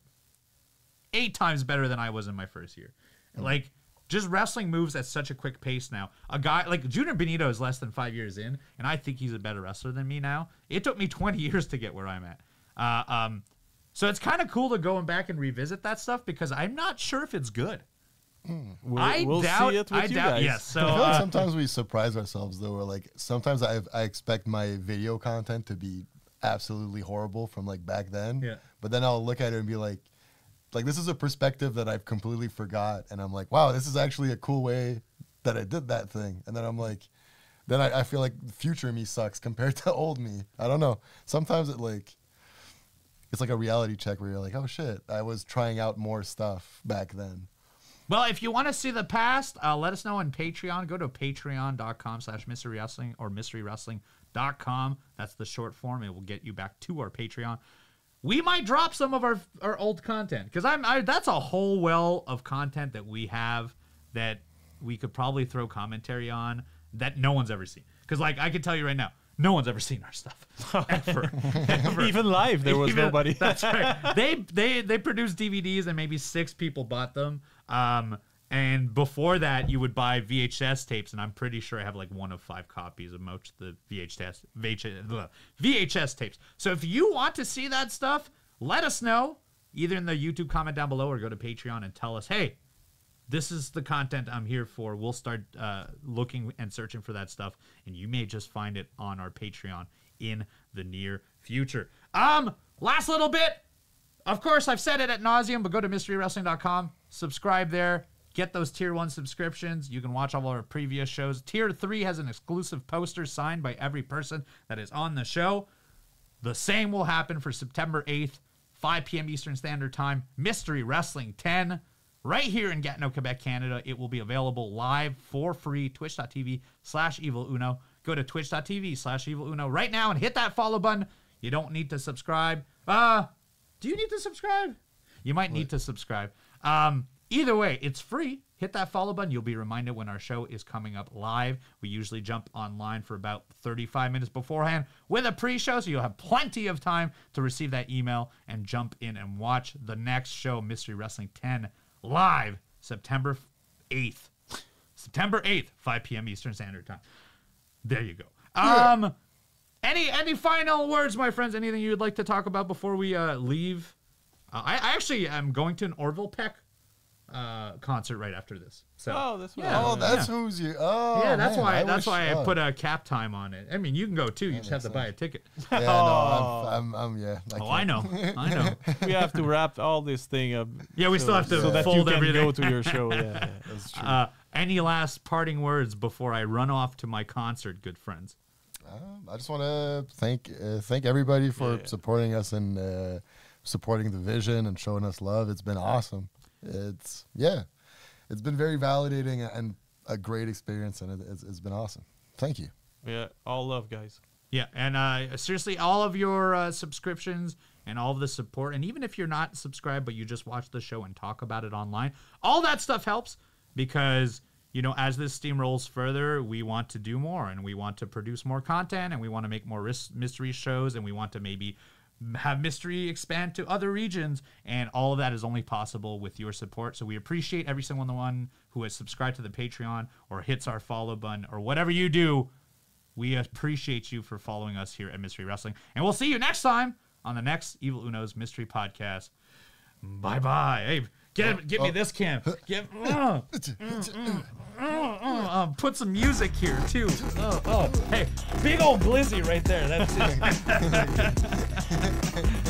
8 times better than I was in my first year. Like, just wrestling moves at such a quick pace now. A guy like Junior Benito is less than 5 years in, and I think he's a better wrestler than me now. It took me 20 years to get where I'm at. So it's kind of cool to go back and revisit that stuff because I'm not sure if it's good. We'll see it with you guys. Yes. So I feel like sometimes we surprise ourselves though. Or like sometimes I expect my video content to be absolutely horrible from like back then. Yeah. But then I'll look at it and be like this is a perspective that I've completely forgot, and I'm like, wow, this is actually a cool way that I did that thing. And then I'm like, then I feel like future me sucks compared to old me. I don't know. Sometimes it's like a reality check where you're like, oh shit, I was trying out more stuff back then. Well, if you want to see the past, let us know on Patreon. Go to patreon.com/mystery wrestling or mysterywrestling.com. That's the short form. It will get you back to our Patreon. We might drop some of our old content because that's a whole well of content that we have that we could probably throw commentary on that no one's ever seen. Because like I can tell you right now, no one's ever seen our stuff ever. Even live, there was nobody. That's right. They produced DVDs and maybe 6 people bought them. And before that, you would buy VHS tapes, and I'm pretty sure I have like 1 of 5 copies of most of the VHS tapes. So if you want to see that stuff, let us know either in the YouTube comment down below or go to Patreon and tell us, hey, this is the content I'm here for. We'll start looking and searching for that stuff, and you may just find it on our Patreon in the near future. Last little bit. Of course, I've said it ad nauseum, but go to mysterywrestling.com, subscribe there, get those Tier 1 subscriptions. You can watch all of our previous shows. Tier 3 has an exclusive poster signed by every person that is on the show. The same will happen for September 8th, 5 p.m. Eastern Standard Time, Mystery Wrestling 10. Right here in Gatineau, Quebec, Canada. It will be available live for free, twitch.tv/eviluno. Go to twitch.tv/eviluno right now and hit that follow button. You don't need to subscribe. Do you need to subscribe? You might need to subscribe. Either way, it's free. Hit that follow button. You'll be reminded when our show is coming up live. We usually jump online for about 35 minutes beforehand with a pre-show, so you'll have plenty of time to receive that email and jump in and watch the next show, Mystery Wrestling 10, live September 8th. September 8th, 5 p.m. Eastern Standard Time. There you go. Yeah. Any final words, my friends? Anything you'd like to talk about before we leave? I actually am going to an Orville Peck concert right after this. So That's who's you. Oh, yeah, that's man, why I put a cap time on it. I mean, you can go too. You just have to buy a ticket. Yeah, no, I'm yeah. I know. We have to wrap all this thing up. Yeah, we still have to so that fold you can everything. go to your show. Yeah. That's true. Any last parting words before I run off to my concert, good friends? I just want to thank everybody for supporting us and supporting the vision and showing us love. It's been awesome. It's been very validating and a great experience, and it's been awesome. Thank you. Yeah, all love, guys. Yeah, and seriously, all of your subscriptions and all of the support, and even if you're not subscribed but you just watch the show and talk about it online, all that stuff helps because, you know, as this steamrolls further, we want to do more, and we want to produce more content, and we want to make more mystery shows, and we want to maybe have mystery expand to other regions, and all of that is only possible with your support. So we appreciate every single one who has subscribed to the Patreon or hits our follow button or whatever you do. We appreciate you for following us here at Mystery Wrestling. And we'll see you next time on the next Evil Uno's Mystery Podcast. Bye-bye. Hey, get me this cam. Put some music here, too. Hey, big old glizzy right there. That's it.